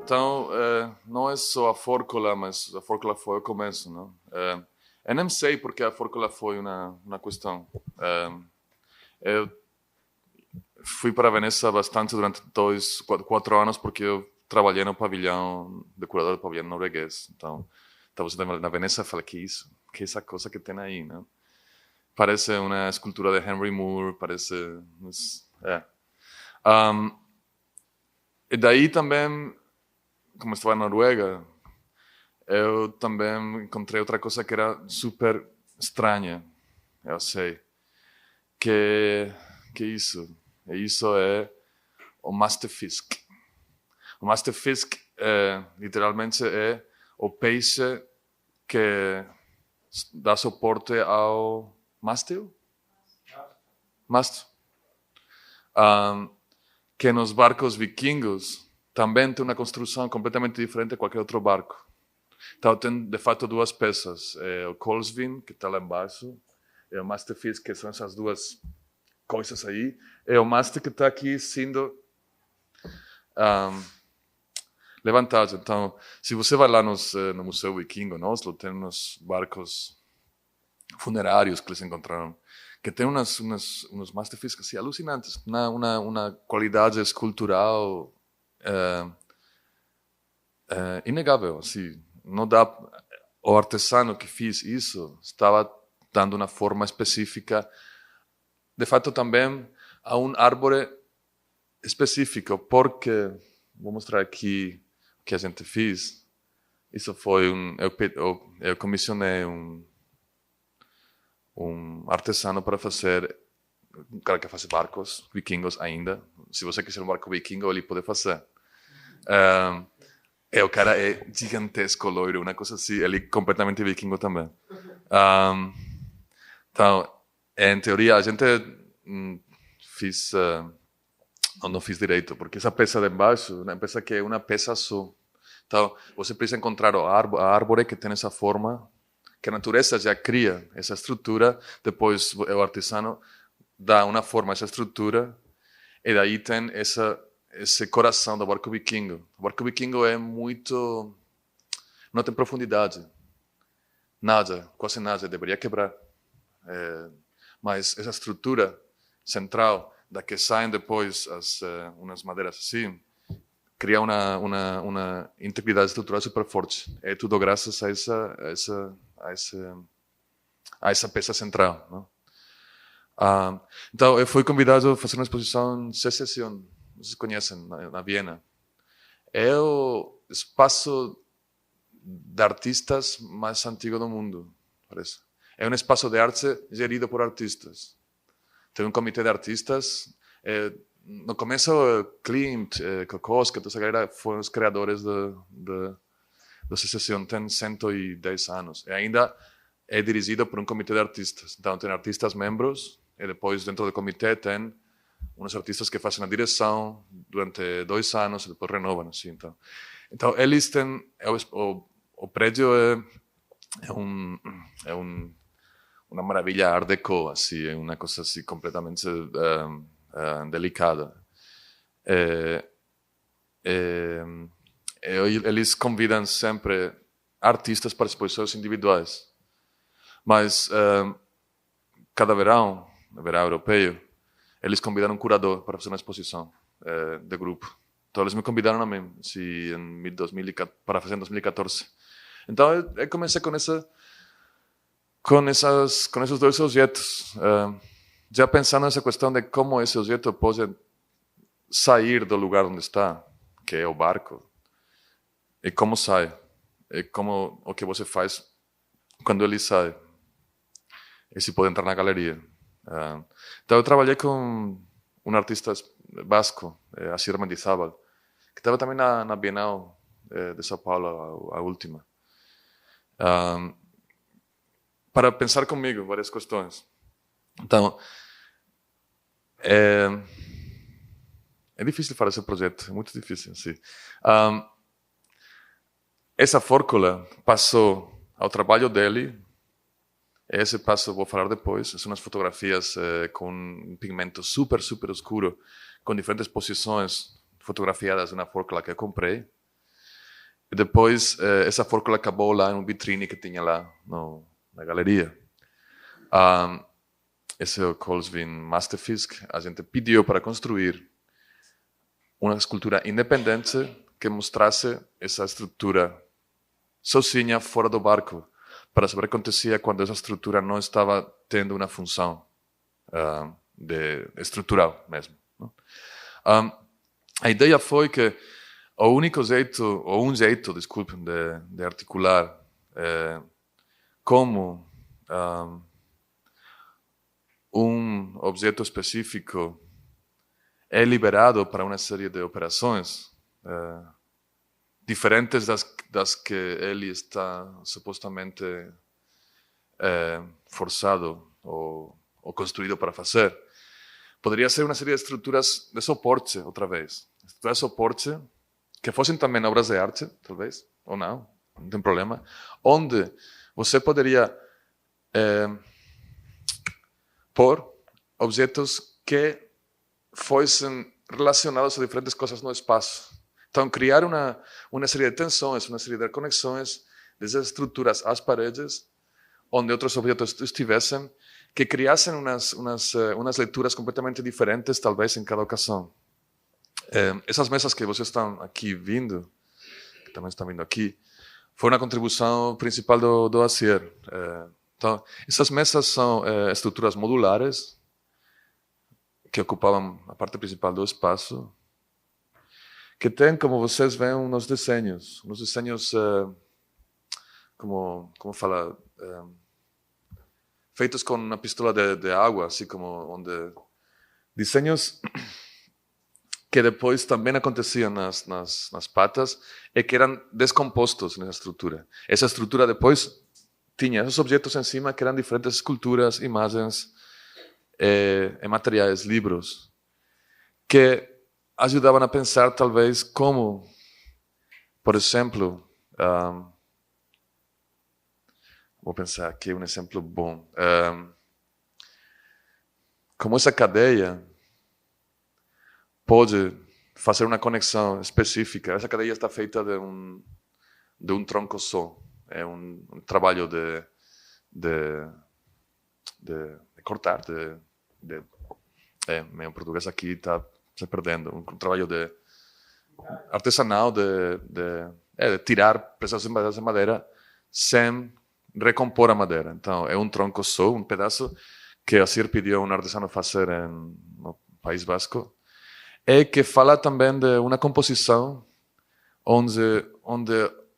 Então, não é só a Fórcula, mas a Fórcula foi o começo, não? Eu nem sei porque a Fórcula foi uma questão. Eu fui para Veneza bastante durante 4 anos porque eu trabalhei no pavilhão, decorador do pavilhão norueguês. Então, estava na Veneza e falei, que isso? Que essa coisa que tem aí, não? Parece uma escultura de Henry Moore, parece... e daí também, como estava na Noruega, eu também encontrei outra coisa que era super estranha, eu sei, que isso é o Masterfisk. O Masterfisk literalmente é o peixe que dá suporte ao mástil? Mastro. Que nos barcos vikingos também tem uma construção completamente diferente de qualquer outro barco. Então tem de fato duas peças, o Kolsvin, que está lá embaixo, e o Masterfisk, que são essas duas coisas aí, e o Master que está aqui sendo levantado. Então, se você vai lá no Museu Vikingo, em Oslo, tem uns barcos funerários que eles encontraram, que tem uns Masterfisk assim, alucinantes, uma qualidade escultural inegável, assim. Não dá, o artesano que fez isso estava dando uma forma específica, de fato também a árvore específico, porque vou mostrar aqui o que a gente fez. Isso foi eu comissionei um artesano para fazer, um cara que faz barcos vikingos ainda. Se você quiser um barco vikingo, ele pode fazer. O cara é gigantesco, loiro, uma coisa assim. Ele é completamente vikingo também. Então, em teoria, a gente fez... não fiz direito, porque essa peça de embaixo, uma peça que é uma peça só. Então, você precisa encontrar a árvore que tem essa forma, que a natureza já cria essa estrutura, depois o artesano dá uma forma a essa estrutura, e daí tem esse coração do barco vikingo. O barco vikingo é muito... não tem profundidade. Nada, quase nada, deveria quebrar. Mas essa estrutura central, da que saem depois umas madeiras assim, cria uma integridade estrutural super forte. É tudo graças a essa peça central, não? Então, eu fui convidado a fazer uma exposição em Secession, vocês conhecem, na Viena. É o espaço de artistas mais antigo do mundo, parece. É um espaço de arte gerido por artistas. Tem um comitê de artistas. No começo, Klimt, Kokoschka, toda essa galera foram os criadores da Secession. Tem 110 anos. E ainda é dirigido por um comitê de artistas. Então, tem artistas membros, e depois, dentro do comitê, tem uns artistas que fazem a direção durante 2 anos, e depois renovam. Assim, então, eles têm... O prédio é uma maravilha art deco, assim, é uma coisa assim completamente delicada. Eles convidam sempre artistas para exposições individuais, mas cada verão europeu, eles convidaram um curador para fazer uma exposição de grupo. Então eles me convidaram a mim, assim, para fazer em 2014. Então eu comecei com esses dois objetos, já pensando nessa questão de como esse objeto pode sair do lugar onde está, que é o barco, e como sai, e como o que você faz quando ele sai, e se pode entrar na galeria. Então eu trabalhei com um artista basco, Asier Mendizábal, que estava também na Bienal de São Paulo, a última. Para pensar comigo várias questões. Então, é difícil fazer esse projeto, é muito difícil. Sim. Essa Fórcula passou ao trabalho dele. Esse passo vou falar depois. São umas fotografias com um pigmento super, super escuro, com diferentes posições fotografiadas na Fórcula que eu comprei. E depois, essa fórmula acabou lá em uma vitrine que tinha lá na galeria. Esse é o Colsvin Masterfisk. A gente pediu para construir uma escultura independente que mostrasse essa estrutura sozinha fora do barco, para saber o que acontecia quando essa estrutura não estava tendo uma função estrutural mesmo. A ideia foi que o único jeito, ou um jeito, desculpem, de articular como um objeto específico é liberado para uma série de operações diferentes das que ele está supostamente forçado ou construído para fazer. Poderia ser uma série de estruturas de suporte, outra vez. Estruturas de suporte que fossem também obras de arte, talvez, ou não tem problema, onde você poderia pôr objetos que fossem relacionados a diferentes coisas no espaço. Então, criar uma série de tensões, uma série de conexões dessas estruturas às paredes, onde outros objetos estivessem, que criassem umas leituras completamente diferentes, talvez, em cada ocasião. Essas mesas que vocês estão aqui vindo, que também estão vindo aqui, foi uma contribuição principal do Acier. Então, essas mesas são estruturas modulares que ocupavam a parte principal do espaço, que tem, como vocês veem, uns desenhos como fala, feitos com uma pistola de água, assim como onde desenhos que depois também aconteciam nas patas e que eram descompostos nessa estrutura. Essa estrutura depois tinha esses objetos em cima que eram diferentes esculturas, imagens, materiais, livros, que ajudavam a pensar talvez como, por exemplo, vou pensar aqui um exemplo bom, como essa cadeia pode fazer uma conexão específica. Essa cadeia está feita de um tronco só. É um trabalho de cortar, meu português aqui está se perdendo. Um trabalho artesanal de tirar pedaços de madeira sem recompor a madeira. Então, é um tronco só, um pedaço que a CIR pediu a um artesano fazer no País Basco, e que fala também de uma composição onde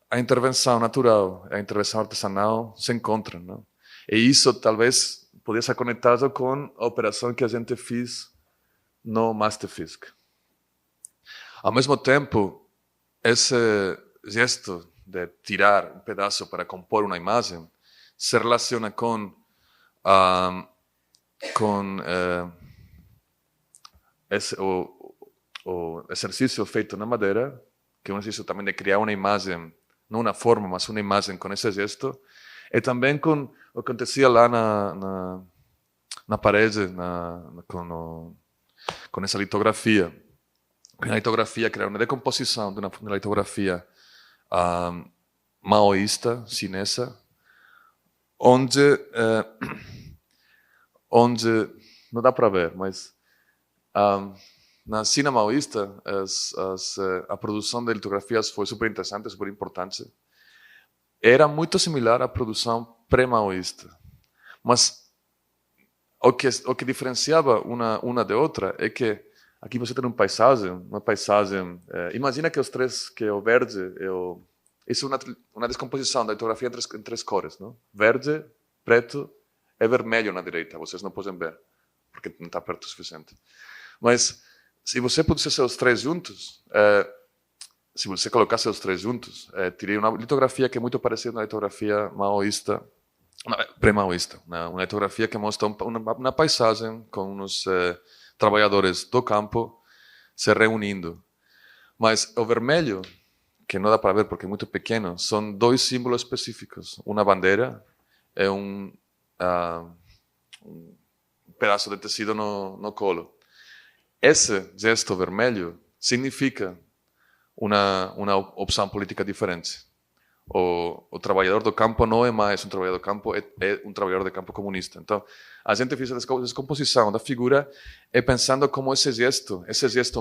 a intervenção natural e a intervenção artesanal se encontram. Não? E isso talvez podia ser conectado com a operação que a gente fez no Masterfisk. Ao mesmo tempo, esse gesto de tirar um pedaço para compor uma imagem se relaciona com o exercício feito na madeira, que é um exercício também de criar uma imagem, não uma forma, mas uma imagem com esse gesto, e também com o que acontecia lá na parede, com essa litografia. Uma litografia que era uma decomposição de uma litografia maoísta, chinesa, onde não dá para ver, mas na China maoísta a produção de litografias foi super interessante, super importante. Era muito similar à produção pré-maoísta, mas o que diferenciava uma de outra é que aqui você tem uma paisagem. Imagina que o verde isso é uma descomposição da litografia em três cores, não? Verde, preto e vermelho na direita. Vocês não podem ver porque não está perto o suficiente. Mas se você pusesse os três juntos, se você colocasse os três juntos, teria uma litografia que é muito parecida na litografia maoísta, pré-maoísta, uma litografia que mostra uma paisagem com uns trabalhadores do campo se reunindo. Mas o vermelho, que não dá para ver porque é muito pequeno, são dois símbolos específicos. Uma bandeira e um pedaço de tecido no colo. Esse gesto vermelho significa uma opção política diferente. O trabalhador do campo não é mais um trabalhador do campo, é um trabalhador de campo comunista. Então, a gente fez a descomposição da figura pensando como esse gesto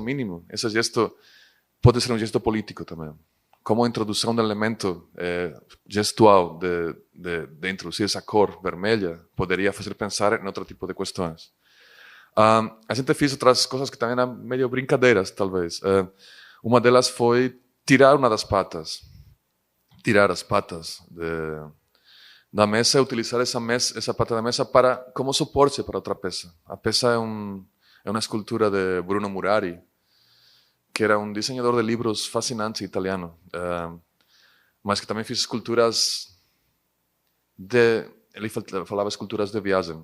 mínimo, esse gesto pode ser um gesto político também. Como a introdução do elemento gestual de introduzir essa cor vermelha poderia fazer pensar em outro tipo de questões. A gente fez outras coisas que também eram meio brincadeiras, talvez. Uma delas foi tirar uma das patas. Tirar as patas da mesa e utilizar essa pata da mesa como suporte para outra peça. A peça é uma escultura de Bruno Murari, que era um desenhador de livros fascinante italiano, mas que também fez esculturas ele falava esculturas de viagem.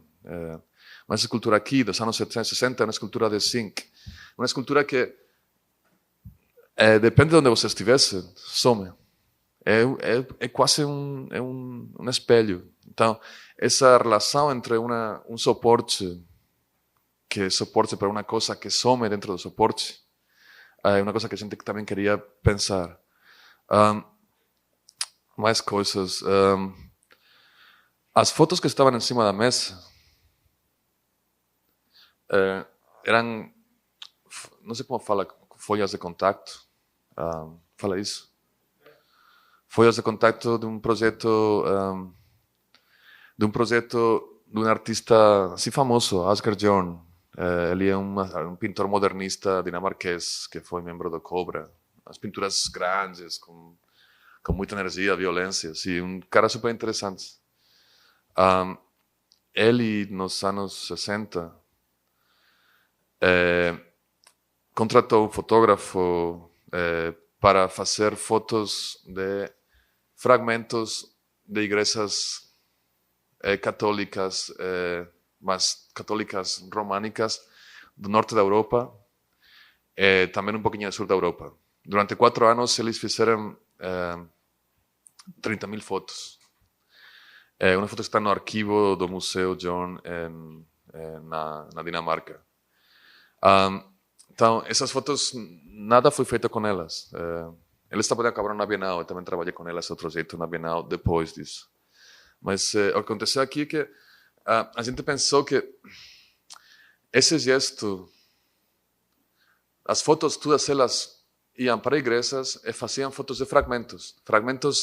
Mas essa escultura aqui, dos anos 70, 60, é uma escultura de zinc. Uma escultura que, depende de onde você estivesse, some. É quase um espelho. Então, essa relação entre um suporte, que é suporte para uma coisa que some dentro do suporte, é uma coisa que a gente também queria pensar. Mais coisas. As fotos que estavam em cima da mesa eram, não sei como fala, folhas de contato. Fala isso? Folhas de contato de um projeto de um artista assim famoso, Asger Jorn. Ele é um pintor modernista dinamarquês que foi membro do Cobra. As pinturas grandes, com muita energia, violência. Assim, um cara super interessante. Ele, nos anos 60, contratou um fotógrafo para fazer fotos de fragmentos de igrejas católicas, mas católicas românicas do norte da Europa, também um pouquinho do sul da Europa. Durante 4 anos eles fizeram 30.000 fotos. Uma foto está no arquivo do Museu Jorn na Dinamarca. Então, essas fotos, nada foi feito com elas. Eles também acabaram na Bienal, eu também trabalhei com elas de outro jeito na Bienal depois disso. Mas o que aconteceu aqui é que a gente pensou que esse gesto, as fotos, todas elas iam para igrejas e faziam fotos de fragmentos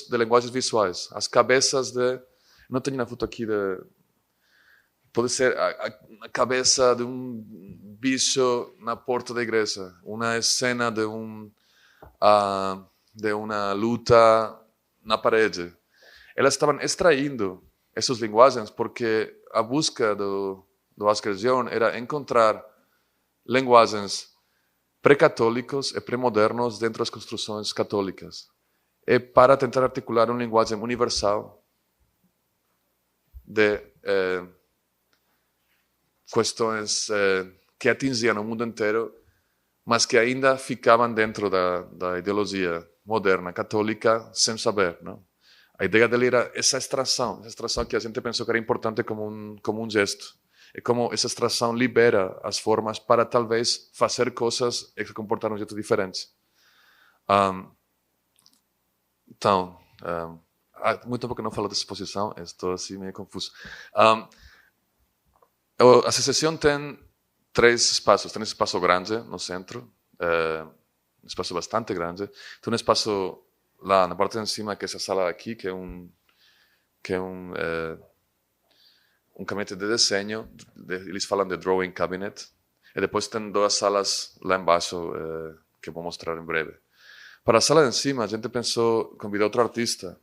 de linguagens visuais. As cabeças não tenho uma foto aqui pode ser a cabeça de um bicho na porta da igreja, uma cena de uma luta na parede. Elas estavam extraindo essas linguagens porque a busca do Asger Jorn era encontrar linguagens pré-católicos e pré-modernos dentro das construções católicas. E para tentar articular uma linguagem universal de questões que atingiam o mundo inteiro, mas que ainda ficavam dentro da ideologia moderna católica sem saber, não? A ideia dele era essa extração que a gente pensou que era importante como um gesto. E como essa extração libera as formas para talvez fazer coisas e se comportar de um jeito diferente. Então, há muito tempo que não falo dessa exposição, estou assim meio confuso. A secessão tem 3 espaços. Tem um espaço grande no centro, um espaço bastante grande. Tem um espaço lá na parte de cima, que é essa sala aqui, que é um gabinete de desenho. Eles falam de drawing cabinet. E depois tem 2 salas lá embaixo, que vou mostrar em breve. Para a sala de cima, a gente pensou convidar outro artista,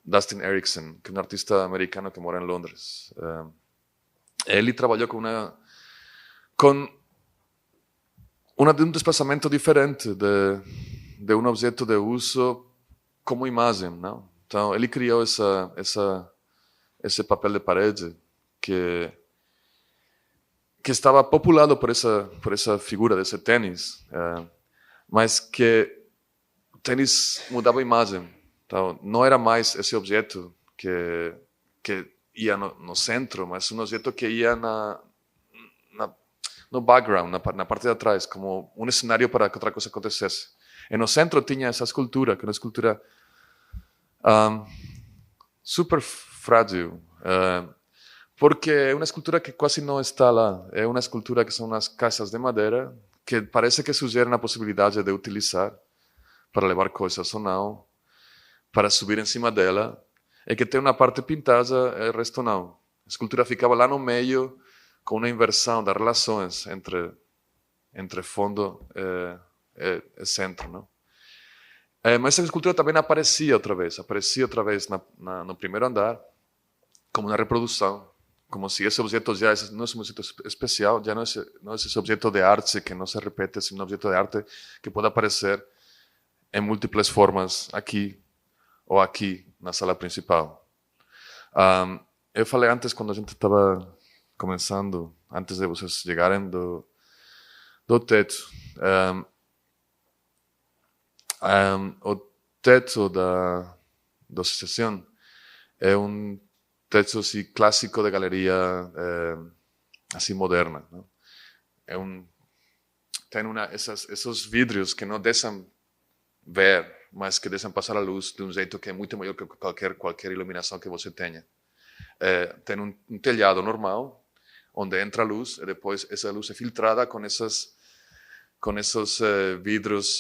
Dustin Erickson, que é um artista americano que mora em Londres. Ele trabalhou com um desplazamento diferente de um objeto de uso como imagem, não? Então, ele criou esse papel de parede que estava populado por essa figura desse tênis, mas que o tênis mudava a imagem. Então, não era mais esse objeto que ia no centro, mas um objeto que ia no no background, na parte de atrás, como um cenário para que outra coisa acontecesse. E no centro tinha essa escultura, que é uma escultura super frágil, porque é uma escultura que quase não está lá. É uma escultura que são umas caixas de madeira que parece que sugerem a possibilidade de utilizar para levar coisas ou não, para subir em cima dela, e que tem uma parte pintada e o resto não. A escultura ficava lá no meio, com uma inversão das relações entre fundo e centro, não? Mas essa escultura também aparecia outra vez no primeiro andar, como uma reprodução, como se esse objeto já não é um objeto especial, já não é esse objeto de arte que não se repete, é um objeto de arte que pode aparecer em múltiplas formas aqui ou aqui na sala principal. Eu falei antes, quando a gente estava começando, antes de vocês chegarem do teto. O teto da associação é um teto assim, clássico de galeria assim moderna, não? Tem esses vidros que não deixam ver, mas que deixam passar a luz de um jeito que é muito maior que qualquer iluminação que você tenha. Tem um telhado normal, onde entra a luz, e depois essa luz é filtrada com esses vidros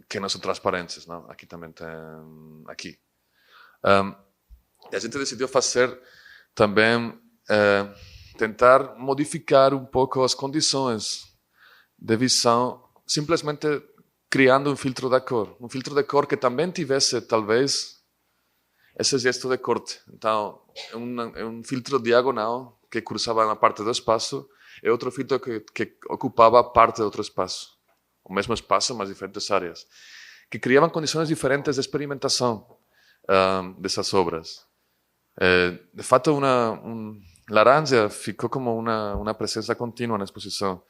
que não são transparentes, não? Aqui também tem, aqui. E a gente decidiu fazer também, tentar modificar um pouco as condições de visão, simplesmente criando um filtro de cor que também tivesse, talvez, esse gesto de corte. Então, é um filtro diagonal que cruzava uma parte do espaço e outro filtro que ocupava parte de outro espaço. O mesmo espaço, mas diferentes áreas. Que criavam condições diferentes de experimentação dessas obras. De fato, laranja ficou como uma presença contínua na exposição.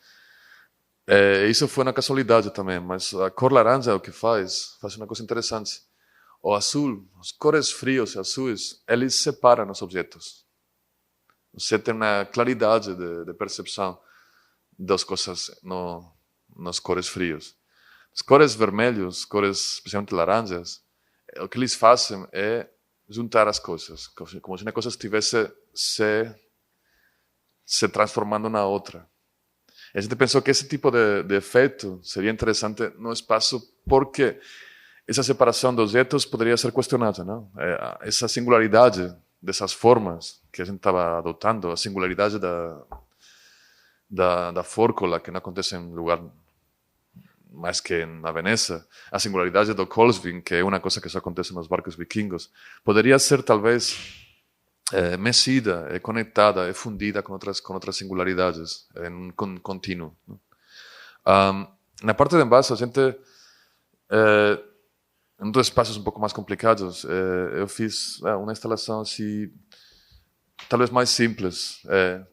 Isso foi uma casualidade também, mas a cor laranja o que faz uma coisa interessante. O azul, as cores frios e azuis, eles separam os objetos. Você tem uma claridade de percepção das coisas nas cores frios. As cores vermelhos, cores especialmente laranjas, o que eles fazem é juntar as coisas, como se uma coisa estivesse se transformando na outra. E a gente pensou que esse tipo de efeito seria interessante no espaço porque essa separação dos objetos poderia ser questionada, não? Essa singularidade dessas formas que a gente estava adotando, a singularidade da fórcula, que não acontece em lugar mais que na Veneza, a singularidade do Kolsving, que é uma coisa que só acontece nos barcos vikingos, poderia ser talvez mexida, conectada, fundida com outras singularidades, em um contínuo. Na parte de embaixo, a gente, em dos espaços um pouco mais complicados, eu fiz uma instalação assim, talvez mais simples,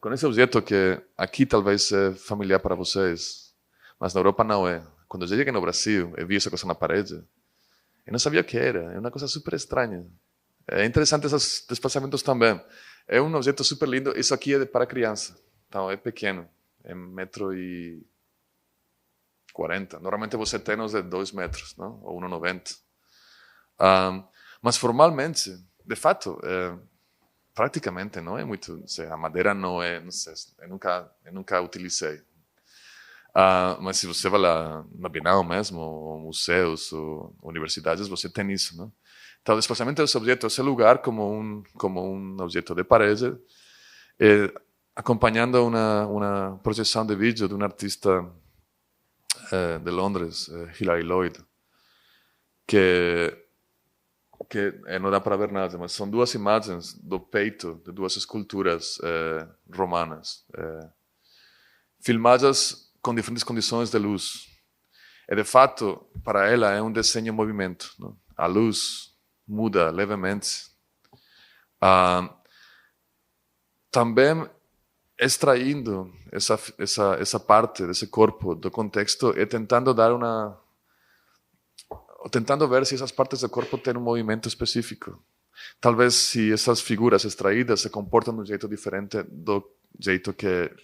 com esse objeto que aqui talvez é familiar para vocês, mas na Europa não é. Quando eu cheguei no Brasil, eu vi essa coisa na parede, eu não sabia o que era, é uma coisa super estranha. É interessante esses desplaçamentos também. É um objeto super lindo, isso aqui é para criança, então é pequeno, é 1,40 m. Normalmente você tem uns de 2 metros, não? Ou 1,90 m. Mas formalmente, de fato, praticamente não é muito, não sei, a madeira não é, não sei, eu nunca utilizei. Mas se você vai lá na Bienal mesmo, ou museus, ou universidades, você tem isso, não? Então, o desplazamento desse objeto, esse lugar como um objeto de parede, acompanhando uma projeção de vídeo de um artista de Londres, Hilary Lloyd, que não dá para ver nada, mas são duas imagens do peito de duas esculturas romanas, filmadas com diferentes condições de luz. E, de fato, para ela é um desenho em movimento, não? A luz muda levemente. Também extraindo essa parte desse corpo do contexto e tentando ver se essas partes do corpo têm um movimento específico. Talvez se essas figuras extraídas se comportam de um jeito diferente do jeito que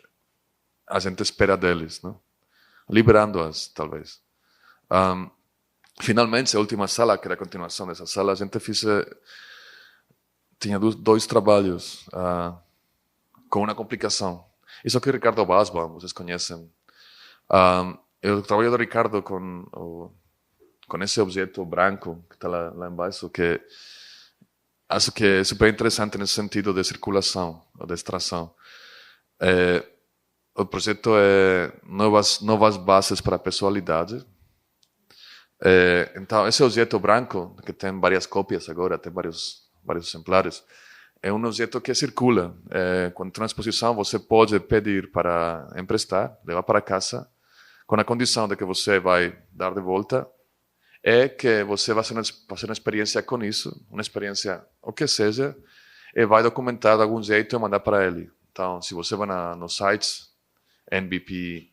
a gente espera deles, não? Liberando-as, talvez. Finalmente, a última sala, que era a continuação dessa sala, a gente tinha dois trabalhos com uma complicação. Isso aqui é o Ricardo Basbaum, vocês conhecem. O trabalho do Ricardo com esse objeto branco que está lá embaixo, que acho que é super interessante nesse sentido de circulação ou de extração. O projeto é novas bases para a pessoalidade. Então, esse objeto branco, que tem várias cópias agora, tem vários exemplares, é um objeto que circula. Com transposição, você pode pedir para emprestar, levar para casa, com a condição de que você vai dar de volta, que você vai fazer uma experiência com isso, uma experiência, o que seja, e vai documentar de algum jeito e mandar para ele. Então, se você vai nos sites, NBP,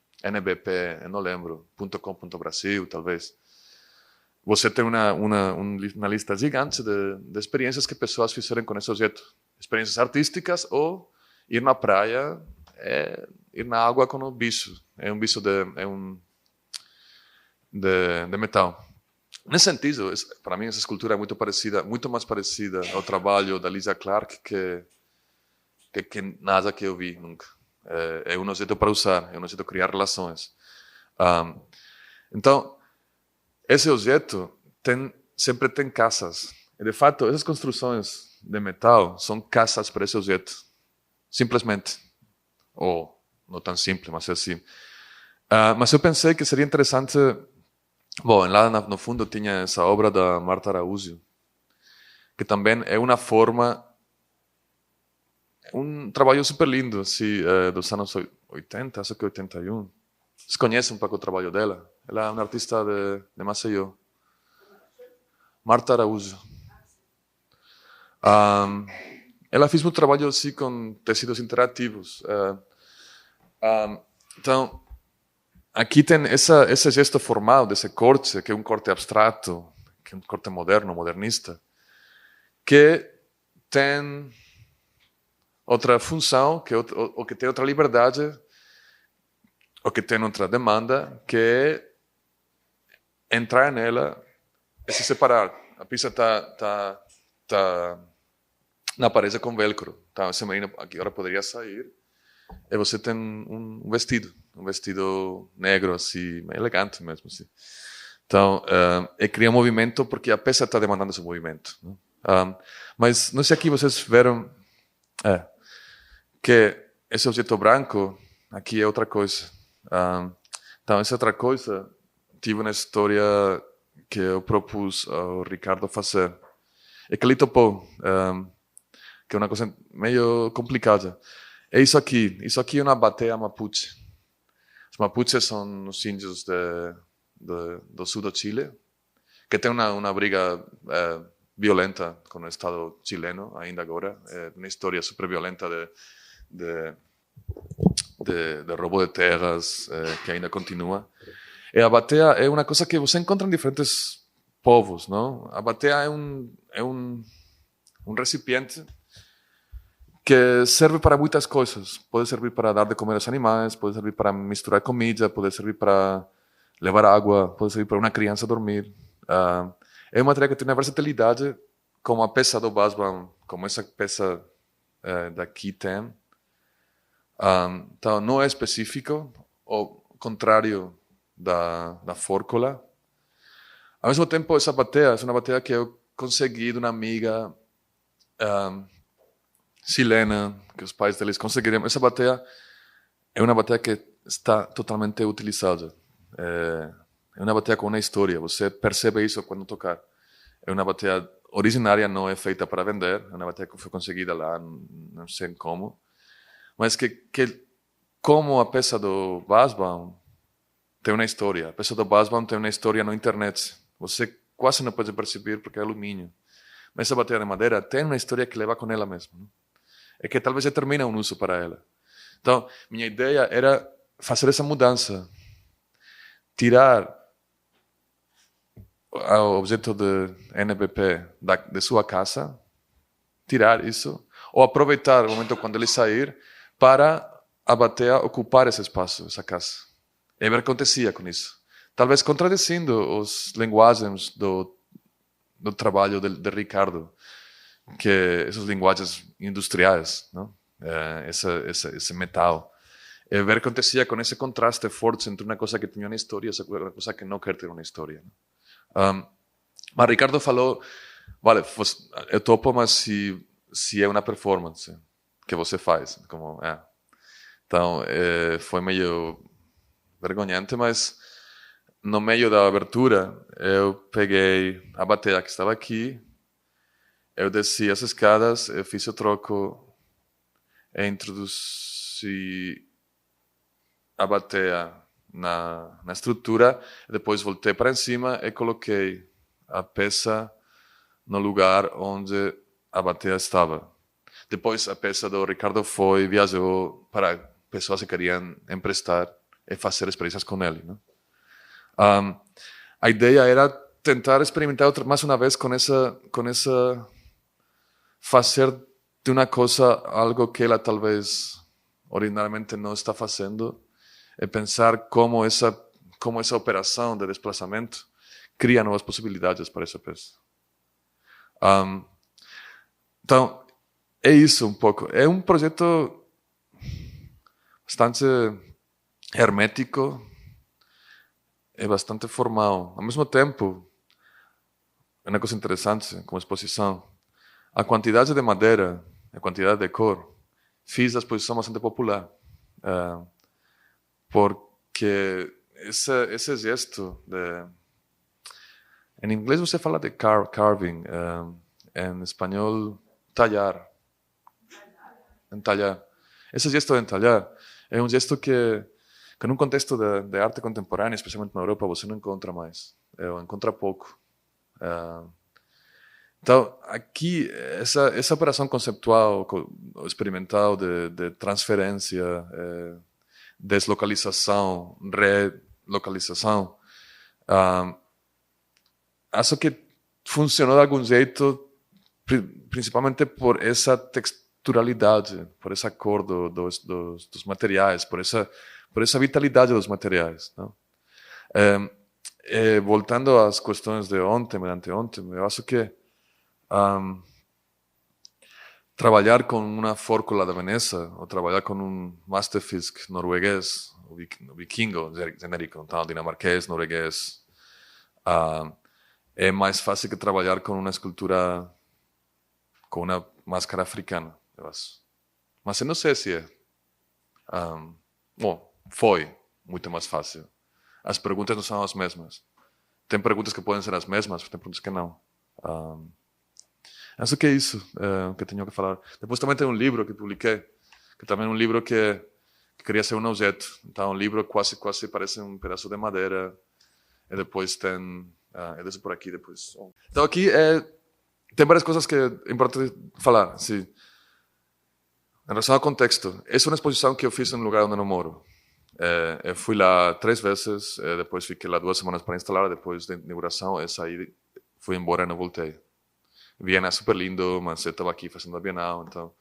eu não lembro, .com.brasil, talvez, você tem uma lista gigante de experiências que pessoas fizeram com esse objeto. Experiências artísticas ou ir na praia, ir na água com um bicho. É um bicho de metal. Nesse sentido, para mim, essa escultura é muito mais parecida ao trabalho da Lisa Clark que nada que eu vi nunca. É um objeto para usar, é um objeto para criar relações. Então, esse objeto sempre tem casas. E, de fato, essas construções de metal são casas para esse objeto. Simplesmente. Ou, não tão simples, mas é assim. Mas eu pensei que seria interessante... Bom, lá no fundo tinha essa obra da Marta Araújo, que também é uma forma... Um trabalho super lindo, assim, dos anos 80, acho que 81. Vocês conhecem um pouco o trabalho dela? Ela é uma artista de Maceió. Marta Araújo. Ela fez um trabalho assim com tecidos interativos. Então, aqui tem esse gesto formal desse corte, que é um corte abstrato, que é um corte moderno, modernista, que tem outra função, ou que tem outra liberdade, ou que tem outra demanda, que é entrar nela e se separar. A pista está na parede com velcro. Então, esse menino aqui agora poderia sair e você tem um vestido negro, assim, elegante mesmo. Assim. Então, cria um movimento porque a peça está demandando esse movimento. Né? Mas não sei aqui vocês viram que esse objeto branco aqui é outra coisa. Então, essa outra coisa, tive uma história que eu propus ao Ricardo fazer. E que ele topou, que é uma coisa meio complicada. É isso aqui. Isso aqui é uma batea mapuche. Os mapuches são os índios do sul do Chile, que tem uma briga violenta com o Estado chileno, ainda agora. É uma história super violenta de roubo de terras, que ainda continua. E a batea é uma coisa que você encontra em diferentes povos, não? A batea é um recipiente que serve para muitas coisas. Pode servir para dar de comer aos animais, pode servir para misturar comida, pode servir para levar água, pode servir para uma criança dormir. É uma material que tem uma versatilidade, como a peça do Basbaum, como essa peça daqui tem. Então, não é específico, ao contrário da fórcula. Ao mesmo tempo, essa batea é uma batea que eu consegui de uma amiga chilena, que os pais deles conseguiram. Essa batea é uma batea que está totalmente utilizada. É uma batea com uma história. Você percebe isso quando tocar. É uma batea originária, não é feita para vender. É uma batea que foi conseguida lá, não sei como. Mas que como a peça do Basbaum tem uma história. A peça do Basbaum tem uma história na internet. Você quase não pode perceber porque é alumínio. Mas essa bateria de madeira tem uma história que leva com ela mesmo. Né? É que talvez determina um uso para ela. Então, minha ideia era fazer essa mudança. Tirar o objeto de NBP de sua casa, tirar isso, ou aproveitar o momento quando ele sair para a bateia ocupar esse espaço, essa casa. E ver o que acontecia com isso. Talvez contradizendo as linguagens do trabalho de Ricardo, que essas linguagens industriais, não? Esse metal. E ver o que acontecia com esse contraste forte entre uma coisa que tinha uma história e outra coisa que não quer ter uma história. Mas Ricardo falou, vale, eu topo, mas se é uma performance que você faz, como Então, foi meio vergonhante, mas no meio da abertura, eu peguei a bateria que estava aqui, eu desci as escadas, eu fiz o troco, e introduzi a bateria na estrutura, depois voltei para cima e coloquei a peça no lugar onde a bateria estava. Depois a peça do Ricardo viajou para pessoas que queriam emprestar e fazer experiências com ele. Né? A ideia era tentar experimentar mais uma vez com essa fazer de uma coisa algo que ela talvez originalmente não está fazendo e pensar como essa operação de desplazamento cria novas possibilidades para essa peça. Então, é isso um pouco. É um projeto bastante hermético e bastante formal. Ao mesmo tempo, é uma coisa interessante como exposição. A quantidade de madeira, a quantidade de cor, fiz a exposição bastante popular. Porque esse gesto em inglês você fala de carving, em espanhol, talhar. Entalhar. Esse gesto de entalhar é um gesto que num contexto de arte contemporânea, especialmente na Europa, você não encontra mais. Encontra pouco. Então, aqui, essa operação conceptual, experimental de transferência, deslocalização, relocalização, acho que funcionou de algum jeito, principalmente por essa texturalidade, por essa cor dos materiais, por essa vitalidade dos materiais. Não? Voltando às questões de ontem, eu acho que trabalhar com uma fórcula da Veneza ou trabalhar com um masterfisk norueguês, o vikingo genérico, então dinamarquês, norueguês, é mais fácil que trabalhar com uma escultura com uma máscara africana, eu acho. Mas eu não sei se é. Bom, foi muito mais fácil. As perguntas não são as mesmas. Tem perguntas que podem ser as mesmas, tem perguntas que não. Acho que é isso que tenho que falar. Depois também tem um livro que publiquei, que também é um livro que queria ser um objeto. Então, um livro quase parece um pedaço de madeira. E depois tem... eu desço por aqui depois. Então, aqui tem várias coisas que é importante falar. Sim. Em relação ao contexto, essa é uma exposição que eu fiz em um lugar onde eu não moro. Eu fui lá 3 vezes, depois fiquei lá 2 semanas para instalar, depois da inauguração, eu saí, fui embora e não voltei. Viena é super lindo, mas eu estava aqui fazendo a Bienal, então...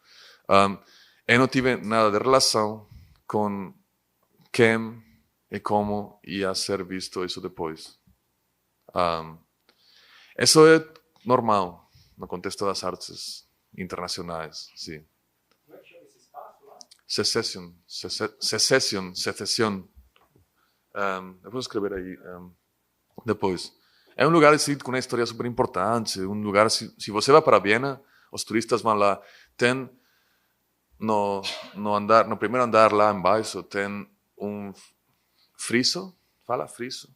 eu não tive nada de relação com quem e como ia ser visto isso depois. Isso é normal no contexto das artes internacionais, sim. Como é que chama esse espaço lá? Secession. Eu vou escrever aí depois. É um lugar assim, com uma história super importante. Um lugar, se você vai para Viena, os turistas vão lá. Tem no primeiro andar lá embaixo, tem um friso. Fala friso?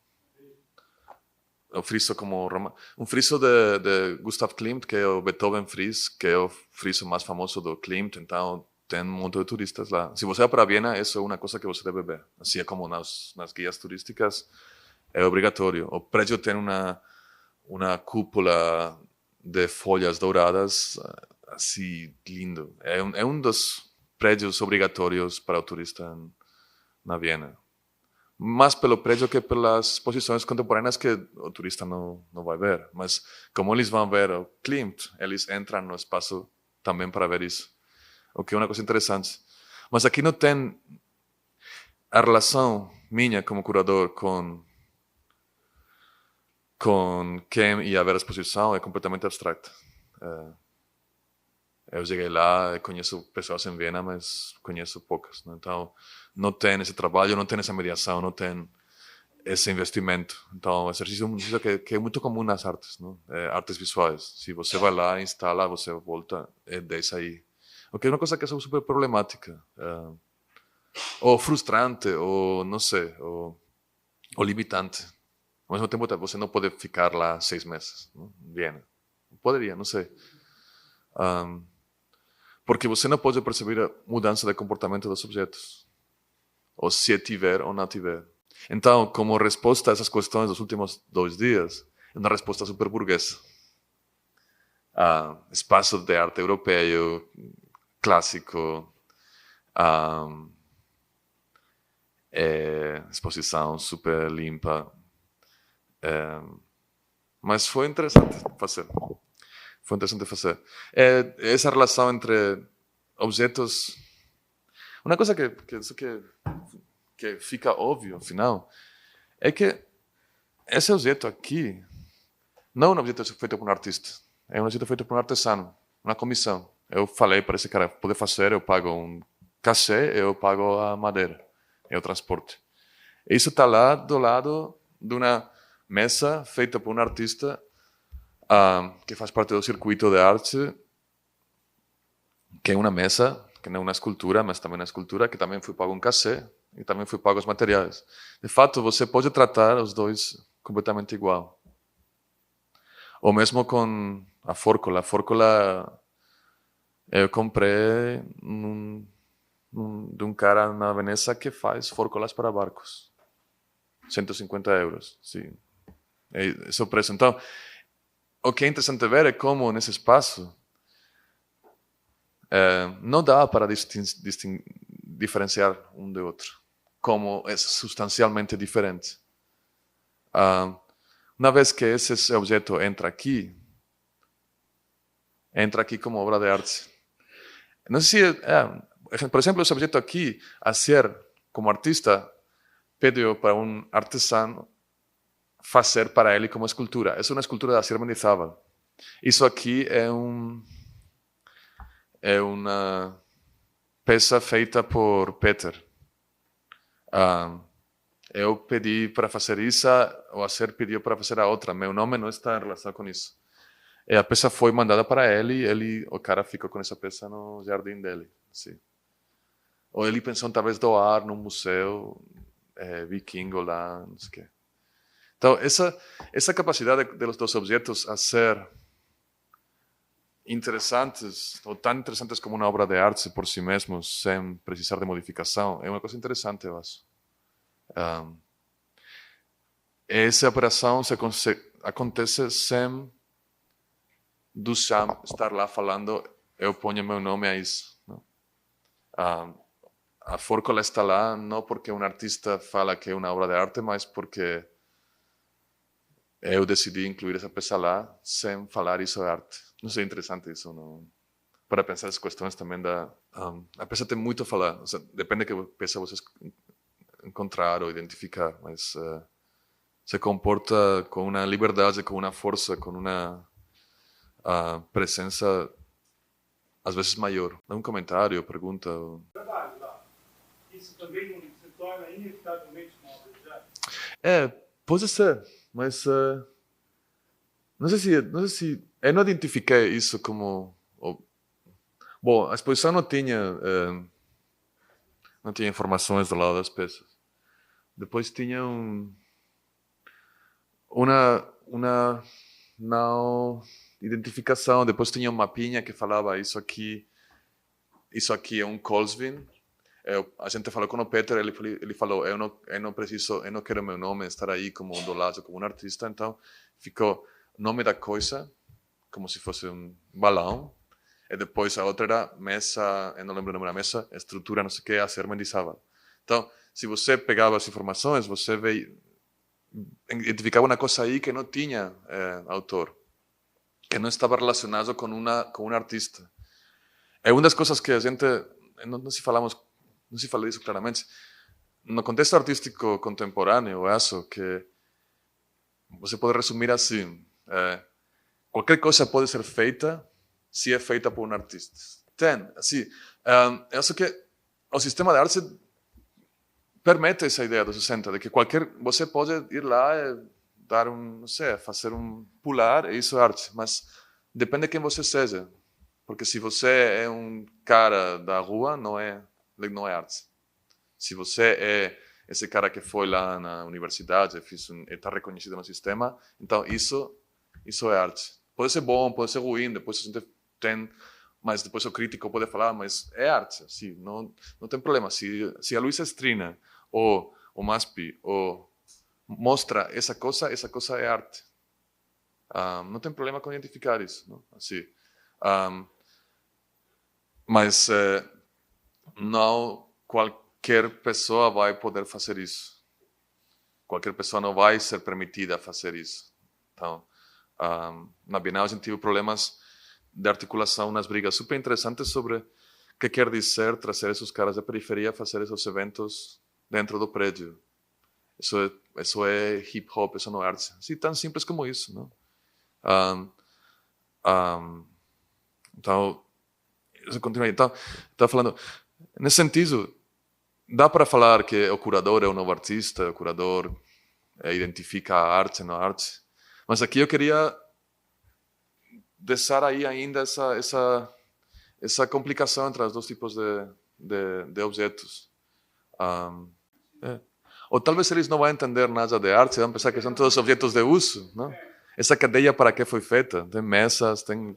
O friso como um friso de Gustav Klimt, que é o Beethoven Fries, que é o friso mais famoso do Klimt. Então, tem um monte de turistas lá. Se você vai para Viena, isso é uma coisa que você deve ver. Assim é como nas guias turísticas. É obrigatório. O prédio tem uma cúpula de folhas douradas, assim, lindo. É um dos prédios obrigatórios para o turista na Viena. Mais pelo prédio que pelas exposições contemporâneas que o turista não vai ver. Mas como eles vão ver o Klimt, eles entram no espaço também para ver isso. O que é uma coisa interessante. Mas aqui não tem a relação minha como curador com quem ia ver a exposição é completamente abstracta. Eu cheguei lá, conheço pessoas em Viena, mas conheço poucas. Né? Então, não tem esse trabalho, não tem essa mediação, não tem esse investimento. Então, o exercício é um exercício que é muito comum nas artes, não? Artes visuais. Se você vai lá, instala, você volta, deixa aí. O que é uma coisa que é super problemática. Ou frustrante, ou não sei, ou limitante. Ao mesmo tempo, você não pode ficar lá 6 meses, não? Em Viena. Poderia, não sei. Porque você não pode perceber a mudança de comportamento dos objetos. Ou se tiver ou não tiver. Então, como resposta a essas questões dos últimos 2 dias, é uma resposta super burguesa. Espaço de arte europeu, clássico, exposição super limpa. Mas foi interessante fazer. Foi interessante fazer. Essa relação entre objetos... Uma coisa que fica óbvio, afinal, é que esse objeto aqui não é um objeto feito por um artista. É um objeto feito por um artesano, uma comissão. Eu falei para esse cara, poder fazer, eu pago um cachê, eu pago a madeira, o transporte. Isso está lá do lado de uma mesa feita por um artista que faz parte do circuito de arte, que é uma mesa, que não é uma escultura, mas também uma escultura, que também foi pago um cachê e também foi pago os materiais. De fato, você pode tratar os dois completamente igual. Ou mesmo com a fórcula. A fórcula eu comprei de um cara na Veneza que faz fórculas para barcos. 150 euros. Sim. Esse é o preço. Então, o que é interessante ver é como nesse espaço não dá para diferenciar um do outro. Como é substancialmente diferente. Uma vez que esse objeto entra aqui como obra de arte. Não sei se, por exemplo, esse objeto aqui, a ser como artista, pediu para um artesano fazer para ele como escultura. Essa é uma escultura da Asier Mendizábal. Isso aqui é uma peça feita por Peter. Eu pedi para fazer isso, o Asier pediu para fazer a outra. Meu nome não está em relação com isso. E a peça foi mandada para ele, o cara ficou com essa peça no jardim dele. Sim. Ou ele pensou talvez doar num museu vikingo lá, não sei o quê. Então, essa capacidade dos objetos a ser interessantes, ou tão interessantes como uma obra de arte por si mesmos, sem precisar de modificação, é uma coisa interessante, eu acho. Essa operação acontece sem Duchamp estar lá falando, eu ponho meu nome a isso. Não? A fórcula está lá não porque um artista fala que é uma obra de arte, mas porque eu decidi incluir essa peça lá sem falar isso é arte. Não sei, interessante isso. Não? Para pensar as questões também a peça tem muito a falar. Depende de que peça vocês encontrar ou identificar, mas se comporta com uma liberdade, com uma força, com uma presença às vezes maior. Dá um comentário, pergunta. Trabalho lá. Isso também não se torna inevitavelmente uma obra de arte? Pode ser, mas não sei se eu não identifiquei isso como bom, a exposição não tinha informações do lado das peças. Depois tinha uma não identificação. Depois tinha um mapinha que falava isso aqui é um Colsvin. A gente falou com o Peter, ele falou, eu não quero meu nome estar aí como do lado, como um artista. Então ficou nome da coisa, como se fosse um balão. E depois a outra era mesa, eu não lembro o nome da mesa, estrutura, não sei o que, Asier Mendizábal. Então, se você pegava as informações, você identificava uma coisa aí que não tinha autor, que não estava relacionado com um artista. É uma das coisas que a gente não se fala isso claramente. no contexto artístico contemporâneo, é isso que você pode resumir assim. Qualquer coisa pode ser feita se é feita por um artista. Assim, é isso que o sistema de arte permite essa ideia dos 60, de que você pode ir lá e dar não sei, fazer pular, e isso é arte, mas depende de quem você seja. Porque se você é um cara da rua, não é arte. Se você é esse cara que foi lá na universidade e está reconhecido no sistema, então isso é arte. Pode ser bom, pode ser ruim, depois a gente tem, mas depois o crítico pode falar, mas é arte, assim, não tem problema. Se a Luisa Strina ou o MASP mostra essa coisa é arte. Não tem problema com identificar isso, não? Assim, mas não qualquer pessoa vai poder fazer isso. Qualquer pessoa não vai ser permitida fazer isso. Então, na Bienal a gente teve problemas de articulação nas brigas super interessantes sobre o que quer dizer trazer esses caras da periferia a fazer esses eventos dentro do prédio. Isso é hip hop, isso não é arte. Assim, tão simples como isso, não? Então, eu continuei. Então, estava falando, nesse sentido, dá para falar que o curador é um novo artista, o curador identifica a arte, não a arte. Mas aqui eu queria deixar aí ainda essa complicação entre os dois tipos de objetos. Ou talvez eles não vão entender nada de arte, vão pensar que são todos objetos de uso, não? Essa cadeia para que foi feita? Tem mesas, tem...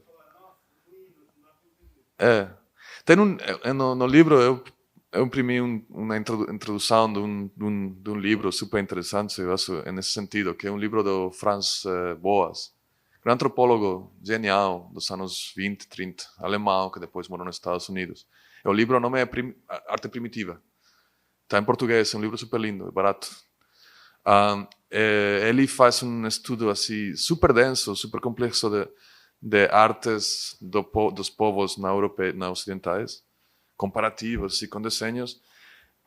Tem no livro eu imprimi uma introdução de um livro super interessante, eu acho, nesse sentido, que é um livro do Franz Boas, um antropólogo genial dos anos 20, 30, alemão, que depois morou nos Estados Unidos. O livro, o nome é Arte Primitiva. Está em português, é um livro super lindo, barato. Ele faz um estudo assim, super denso, super complexo de artes dos povos na ocidentais, comparativos e com desenhos.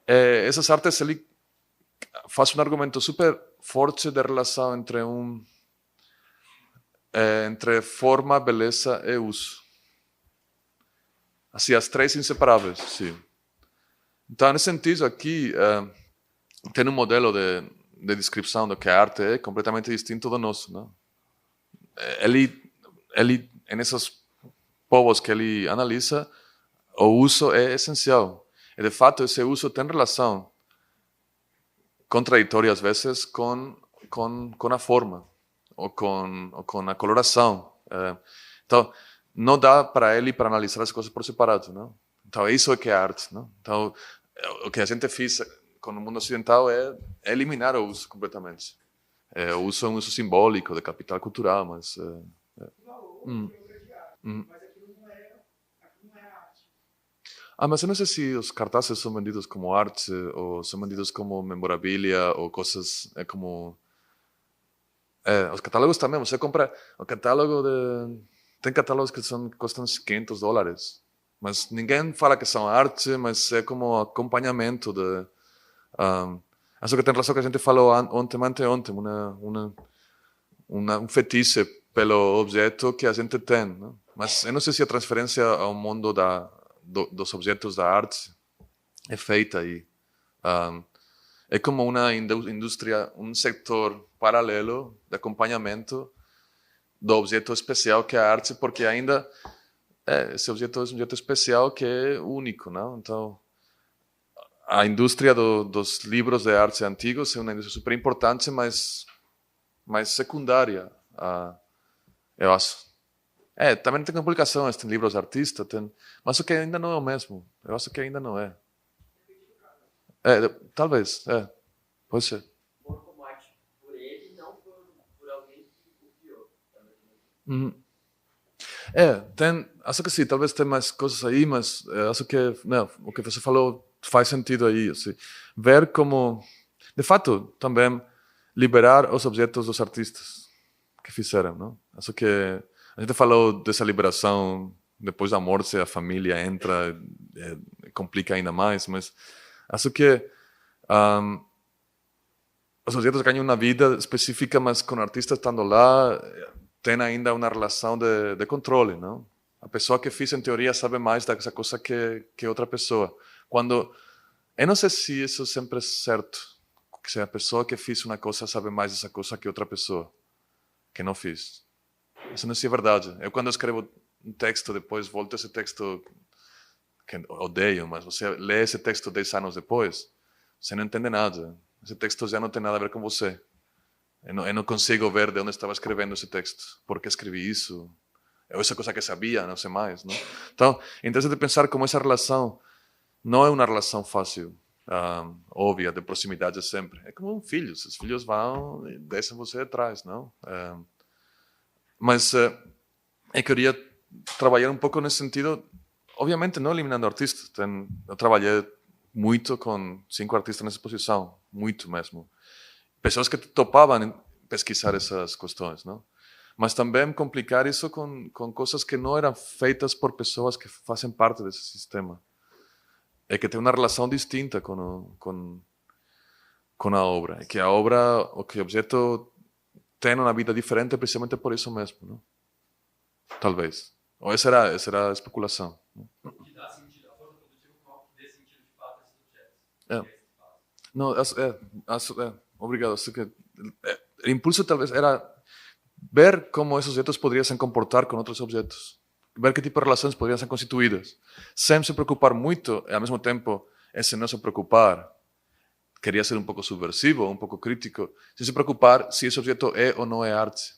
Essas artes, ele faz um argumento super forte de relação entre forma, beleza e uso. Assim, as três inseparáveis, sim. Então, nesse sentido, aqui tem um modelo de descrição do que a arte é completamente distinto do nosso, não? Ele, nesses povos que ele analisa, o uso é essencial. E, de fato, esse uso tem relação contraditória, às vezes, com a forma ou com a coloração. Então, não dá para ele para analisar as coisas por separado, não? Então, isso é que é arte, não? Então, o que a gente fez com o mundo ocidental é eliminar o uso completamente. O uso é um uso simbólico, de capital cultural, mas... Mas aquilo não é arte. Mas eu não sei se os cartazes são vendidos como arte ou são vendidos como memorabilia ou coisas como... os catálogos também. Você compra o catálogo de... Tem catálogos que custam $500. Mas ninguém fala que são arte, mas é como acompanhamento de... Acho que tem razão que a gente falou ontem, um fetiche pelo objeto que a gente tem, não? Mas eu não sei se a transferência ao mundo dos objetos da arte é feita aí. É como uma indústria, um setor paralelo de acompanhamento do objeto especial que é a arte, porque ainda esse objeto é um objeto especial que é único, não? Então, a indústria dos livros de arte antigos é uma indústria super importante, mas secundária, eu acho. Também tem publicações, tem livros de artista, mas o que ainda não é o mesmo. Eu acho que ainda não é. Talvez, pode ser. Como arte por ele, não por alguém que o criou. Acho que sim, talvez tem mais coisas aí, mas acho que o que você falou faz sentido aí. Assim. Ver como, de fato, também liberar os objetos dos artistas que fizeram. Não? Acho que a gente falou dessa liberação depois da morte, a família entra, complica ainda mais, mas acho que Os objetos ganham uma vida específica, mas com o artista estando lá, tem ainda uma relação de controle, não? A pessoa que fez, em teoria, sabe mais dessa coisa que outra pessoa. Quando eu não sei se isso sempre é certo, que se a pessoa que fez uma coisa sabe mais dessa coisa que outra pessoa que não fez. Isso não é verdade. Eu, quando escrevo um texto, depois volto esse texto que odeio, mas você lê esse texto 10 anos depois, você não entende nada. Esse texto já não tem nada a ver com você. Eu não consigo ver de onde estava escrevendo esse texto, por que escrevi isso, ou essa coisa que sabia, não sei mais. Não? Então, é interessante pensar como essa relação não é uma relação fácil, óbvia, de proximidade sempre. É como um filho. Os filhos vão e deixam você atrás, não? Mas eu queria trabalhar um pouco nesse sentido, obviamente não eliminando artistas. Eu trabalhei muito com 5 artistas nessa exposição, muito mesmo. Pessoas que topavam pesquisar essas questões, não? Mas também complicar isso com coisas que não eram feitas por pessoas que fazem parte desse sistema. É que tem uma relação distinta com a obra. É que a obra, o que o objeto tem uma vida diferente precisamente por isso mesmo, não? Talvez. Ou essa era a especulação. Não? Que dá sentido, a forma produtiva com algo que dê sentido de fato a esses objetos. Não, obrigado. O impulso talvez era ver como esses objetos poderiam se comportar com outros objetos. Ver que tipo de relações poderiam ser constituídas. Sem se preocupar muito, e ao mesmo tempo, esse não se preocupar, queria ser um pouco subversivo, um pouco crítico, sem se preocupar se esse objeto é ou não é arte.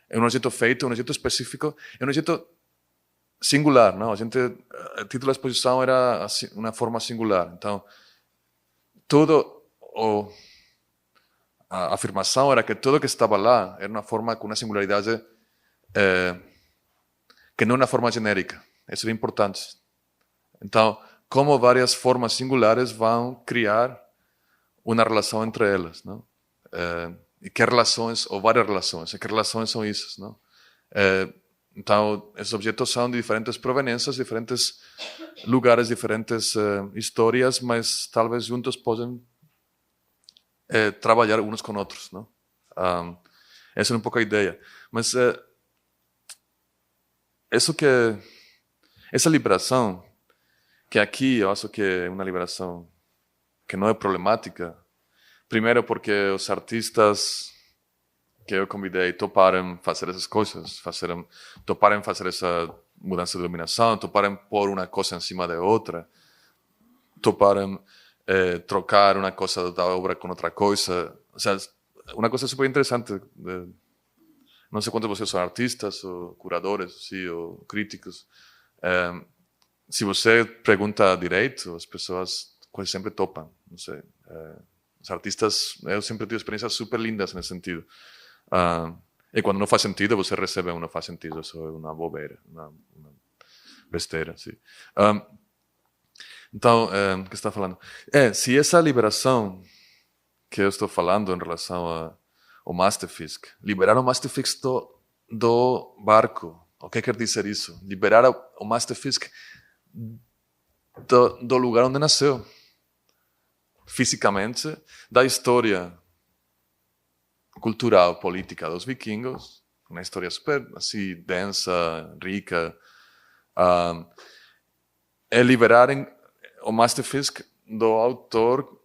É um objeto feito, um objeto específico, é um objeto singular, não? O título da exposição era uma forma singular. Então, a afirmação era que tudo que estava lá era uma forma com uma singularidade que não é uma forma genérica. Isso é importante. Então, como várias formas singulares vão criar uma relação entre elas, não? E que relações, ou várias relações, e que relações são essas, não? Então, esses objetos são de diferentes proveniências, diferentes lugares, diferentes histórias, mas talvez juntos podem trabalhar uns com outros, não? Essa é um pouco a ideia. Mas essa liberação, que aqui eu acho que é uma liberação que não é problemática, primeiro porque os artistas que eu convidei toparam fazer essas coisas, toparam fazer essa mudança de iluminação, toparam pôr uma coisa em cima da outra, toparam trocar uma coisa da obra com outra coisa. Ou seja, uma coisa super interessante. Não sei quantos de vocês são artistas, ou curadores, sim, ou críticos. Se você pergunta direito, as pessoas quase sempre topam. Não sei. Os artistas, eu sempre tive experiências super lindas nesse sentido. E quando não faz sentido, você recebe não faz sentido, isso é uma bobeira, uma besteira. Sim. Então, o que você está falando? Se essa liberação que eu estou falando em relação ao Masterfisk, liberar o Masterfisk do barco, o que quer dizer isso? Liberar o Masterfisk do lugar onde nasceu, fisicamente, da história cultural, política dos vikingos, uma história super assim, densa, rica, é liberar o Masterfisk do autor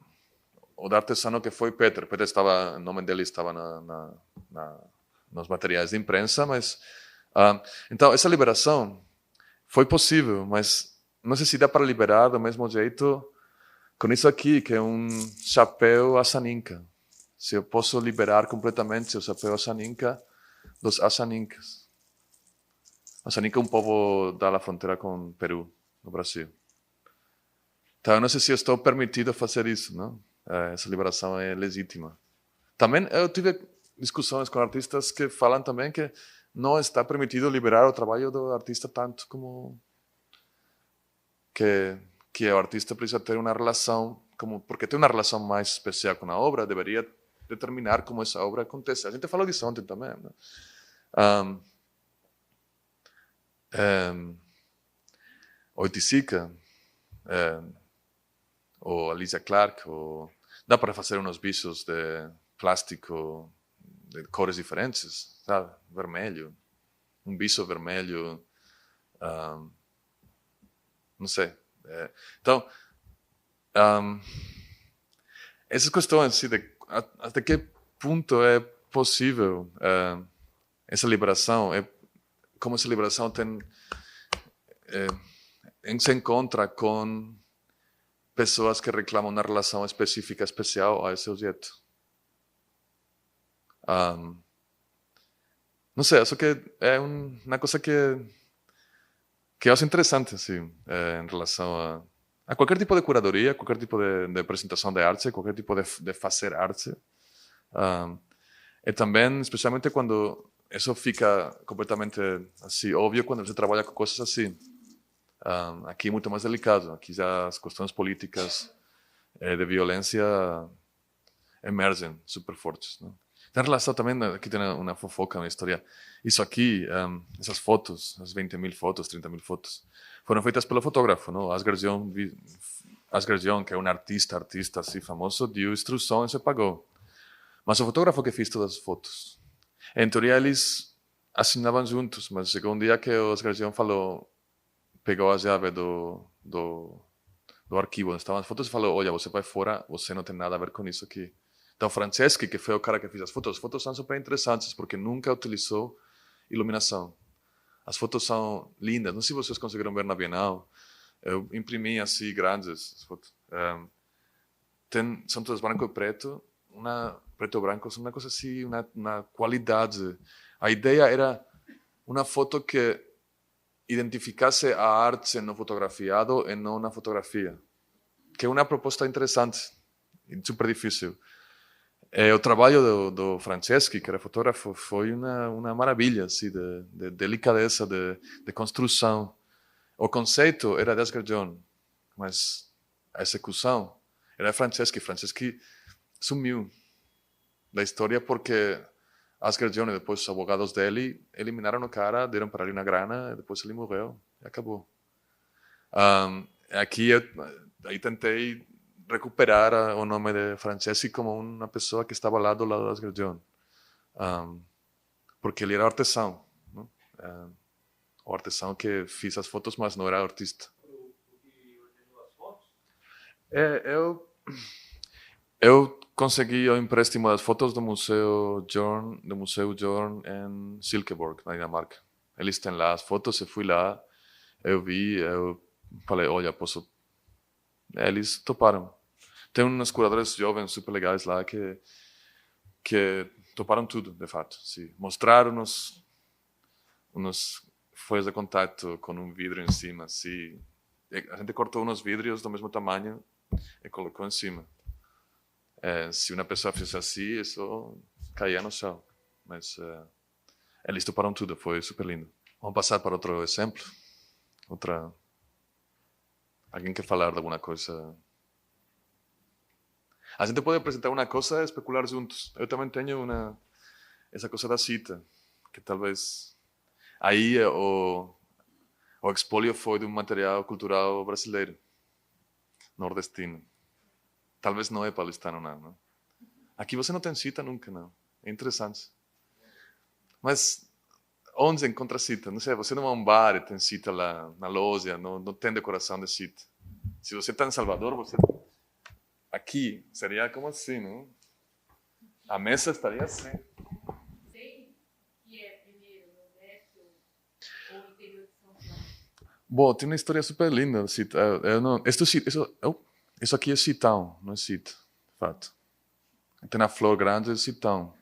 ou do artesano que foi Peter. Peter estava, o nome dele estava nos materiais de imprensa, mas então essa liberação foi possível, mas não sei se dá para liberar do mesmo jeito com isso aqui, que é um chapéu Assaninka. Se eu posso liberar completamente o chapéu Assaninka dos Assaninkas. Assaninka é um povo da fronteira com o Peru, no Brasil. Então, eu não sei se eu estou permitido fazer isso, não? Essa liberação é legítima. Também eu tive discussões com artistas que falam também que não está permitido liberar o trabalho do artista tanto como que o artista precisa ter uma relação, porque tem uma relação mais especial com a obra, deveria determinar como essa obra acontece. A gente falou disso ontem também, né? Oiticica, ou Alicia Clark, ou dá para fazer uns bichos de plástico de cores diferentes, sabe? Vermelho, bicho vermelho, não sei. Então, essas questões, assim, até que ponto é possível essa liberação, como essa liberação se encontra com pessoas que reclamam uma relação específica, especial a esse objeto. Não sei, acho que é uma coisa que eu acho interessante, assim, em relação a qualquer tipo de curadoria, qualquer tipo de apresentação de arte, qualquer tipo de fazer arte. E também, especialmente quando isso fica completamente assim, óbvio, quando você trabalha com coisas assim. Aqui é muito mais delicado. Aqui já as questões políticas de violência emergem super fortes. Né? Tem relação também, aqui tem uma fofoca na história. Isso aqui, essas fotos, as 20.000 fotos, 30.000 fotos, foram feitas pelo fotógrafo, não? Asger Jorn, que é um artista assim famoso, deu instrução e se pagou. Mas o fotógrafo que fez todas as fotos. Em teoria, eles assinavam juntos, mas chegou um dia que o Asger Jorn falou, pegou a chave do arquivo onde estavam as fotos e falou, olha, você vai fora, você não tem nada a ver com isso aqui. Então, Franceschi, que foi o cara que fez as fotos são super interessantes, porque nunca utilizou iluminação. As fotos são lindas, não sei se vocês conseguiram ver na Bienal, eu imprimi assim, grandes as fotos. São todas branco e preto, preto e branco, são uma coisa assim, uma qualidade. A ideia era uma foto que identificasse a arte no fotografiado e não na fotografia, que é uma proposta interessante e super difícil. O trabalho do Franceschi, que era fotógrafo, foi uma maravilha assim, de delicadeza, de construção. O conceito era de Asger Jorn, mas a execução era de Franceschi. Franceschi sumiu da história porque Asger Jorn e depois os advogados dele eliminaram o cara, deram para ele uma grana, e depois ele morreu e acabou. Aqui aí tentei recuperar o nome de Franceschi como uma pessoa que estava lá do lado de Asger Jorn, porque ele era artesão, não? O artesão que fez as fotos, mas não era artista. O que ordenou as fotos? Eu consegui o empréstimo das fotos do Museu Jorn em Silkeborg, na Dinamarca. Eles têm lá as fotos, eu fui lá, eu vi, eu falei, olha, posso... Eles toparam. Tem uns curadores jovens super legais lá que toparam tudo, de fato. Sim. Mostraram uns folhas de contato com um vidro em cima. Assim. A gente cortou uns vidros do mesmo tamanho e colocou em cima. Se uma pessoa fizesse assim, isso caía no chão. Mas eles toparam tudo, foi super lindo. Vamos passar para outro exemplo. Alguém quer falar de alguma coisa? A gente pode apresentar uma coisa e especular juntos. Eu também tenho essa coisa da cita, que talvez... Aí o expolio foi de um material cultural brasileiro, nordestino. Talvez não é paulistano, não. Aqui você não tem cita nunca, não. É interessante. Mas onde encontra cita? Não sei, você não vai a um bar e tem cita lá na loja, não tem decoração de cita. Se você está em Salvador, você... Aqui seria como assim, não? A mesa estaria assim. Sei que é primeiro Nordeste ou interior de São Paulo. Bom, tem uma história super linda. Isso aqui é citão, não é cita, de fato. Tem a flor grande de citão.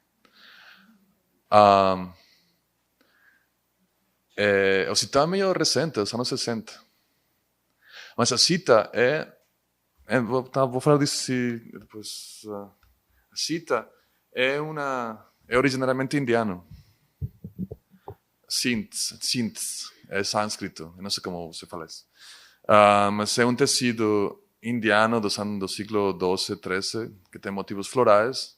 O citão é meio recente, dos anos 60. Mas a cita vou falar disso depois. A cita é originariamente indiano. Sinth é sânscrito, não sei como você fala isso. Mas é um tecido indiano do século XII, XIII, que tem motivos florais,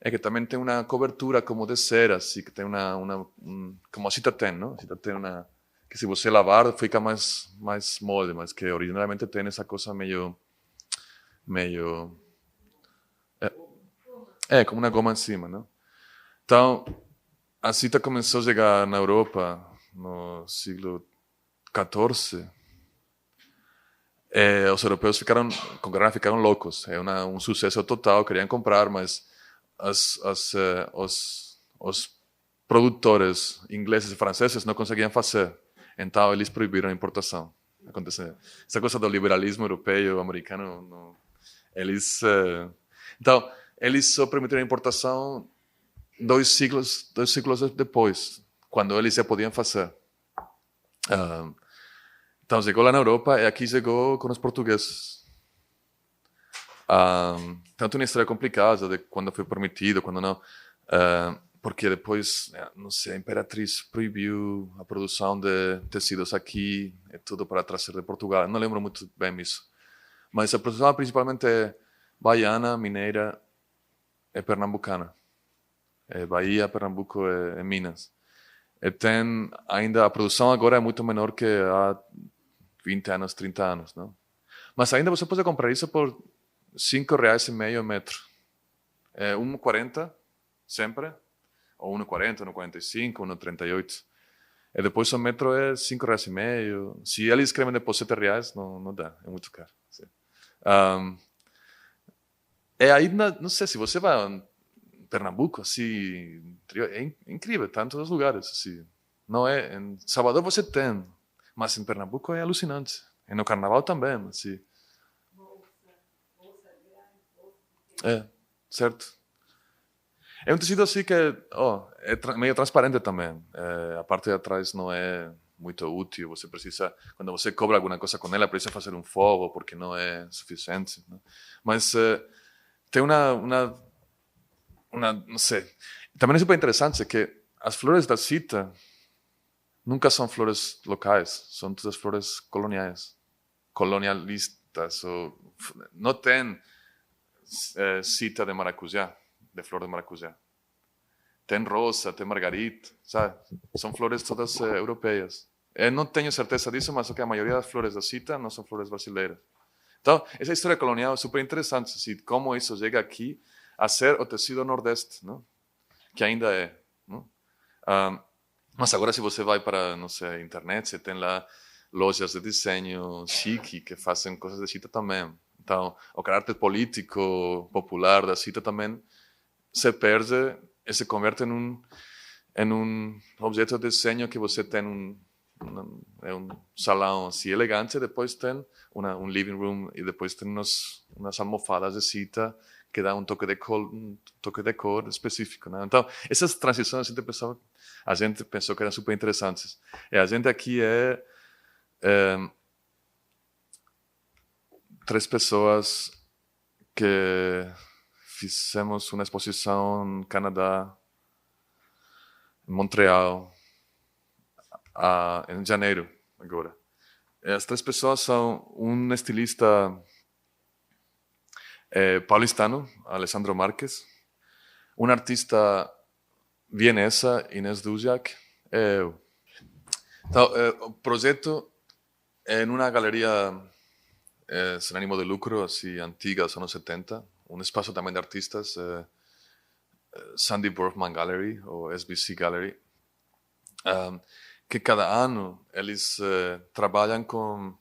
e que também tem uma cobertura como de cera, assim, que tem como a cita tem, não? A cita tem que se você lavar fica mais mole, mas que originalmente tem essa coisa meio meio... como uma goma em cima, não? Então, a Cita começou a chegar na Europa no século XIV. Os europeus ficaram loucos. É um sucesso total, queriam comprar, mas os produtores ingleses e franceses não conseguiam fazer. Então, eles proibiram a importação. Essa coisa do liberalismo europeu, americano, então, eles só permitiram a importação 2 séculos depois, quando eles já podiam fazer. Então, chegou lá na Europa e aqui chegou com os portugueses. Então, tem uma história complicada de quando foi permitido, quando não. Porque depois, não sei, a Imperatriz proibiu a produção de tecidos aqui, tudo para trazer de Portugal. Não lembro muito bem isso. Mas a produção principalmente é baiana, mineira e pernambucana. Bahia, Pernambuco e Minas. E tem ainda, a produção agora é muito menor que há 20 anos, 30 anos, não? Mas ainda você pode comprar isso por R$5,50 o metro. 1,40 sempre, ou 1,40, 1,45, 1,38. E depois o metro é R$5,50. Se eles escrevem depois R$7, não dá, é muito caro. Aí, não sei, se você vai a Pernambuco, assim, é incrível, tá em todos os lugares. Assim. Não é, em Salvador você tem, mas em Pernambuco é alucinante. E no Carnaval também, assim. Certo. É um tecido assim que é meio transparente também. A parte de atrás não é muito útil. Você precisa, quando você cobra alguma coisa com ela, precisa fazer um fogo porque não é suficiente. Né? Mas tem não sei. Também é super interessante que as flores da Cita nunca são flores locais, são todas flores colonialistas. Não tem Cita de maracujá, de flor de maracujá. Tem rosa, tem margarita, sabe? São flores todas europeias. Eu não tenho certeza disso, mas a maioria das flores da Cita não são flores brasileiras. Então, essa história colonial é super interessante, assim, como isso chega aqui a ser o tecido nordeste, não? Que ainda é. Não? Mas agora, se você vai para, não sei, a internet, você tem lá lojas de desenho chique que fazem coisas de Cita também. Então, o caráter político, popular da Cita também se perde e se converte em um objeto de desenho que você tem um salão assim elegante, depois tem um living room e depois tem umas almofadas de Cita que dá um toque de cor específico, né? Então, essas transições a gente pensou que eram super interessantes. E a gente aqui é 3 pessoas que fizemos uma exposição no Canadá, em Montreal, em janeiro agora. As 3 pessoas são um estilista paulistano, Alessandro Marques, um artista vienesa, Inês Duzak, eu. Então, o projeto é em uma galeria sem ânimo de lucro, assim, antiga, dos anos 70, um espaço também de artistas, Sandy Borgman Gallery, ou SBC Gallery, que cada ano eles trabalham com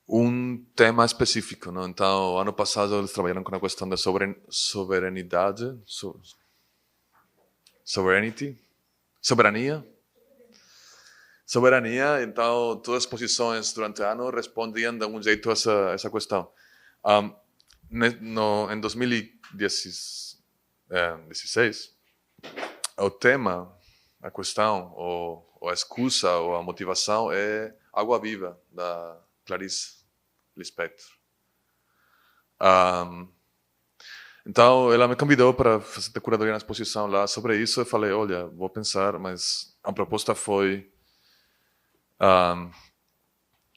um tema específico, não? Então, ano passado eles trabalharam com a questão da soberania. Então, todas as exposições durante o ano respondiam de um jeito a essa questão. Em 2016, o tema, a questão, ou a excusa, ou a motivação é Água Viva, da Clarice Lispector. Então, ela me convidou para fazer curadoria na exposição lá sobre isso. Eu falei, olha, vou pensar, mas a proposta foi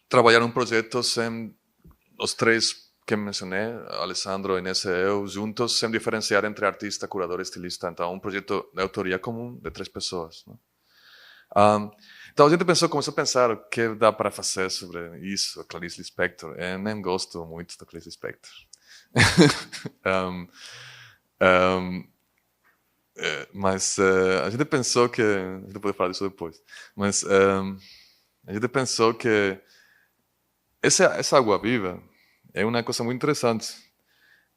trabalhar um projeto sem os 3 que mencionei, Alessandro, Inês e eu, juntos, sem diferenciar entre artista, curador e estilista. Então, um projeto de autoria comum de 3 pessoas. Né? Então a gente começou a pensar o que dá para fazer sobre isso, a Clarice Lispector. Eu nem gosto muito da Clarice Lispector. Mas a gente pensou que... A gente pode falar disso depois. Mas a gente pensou que essa água viva é uma coisa muito interessante,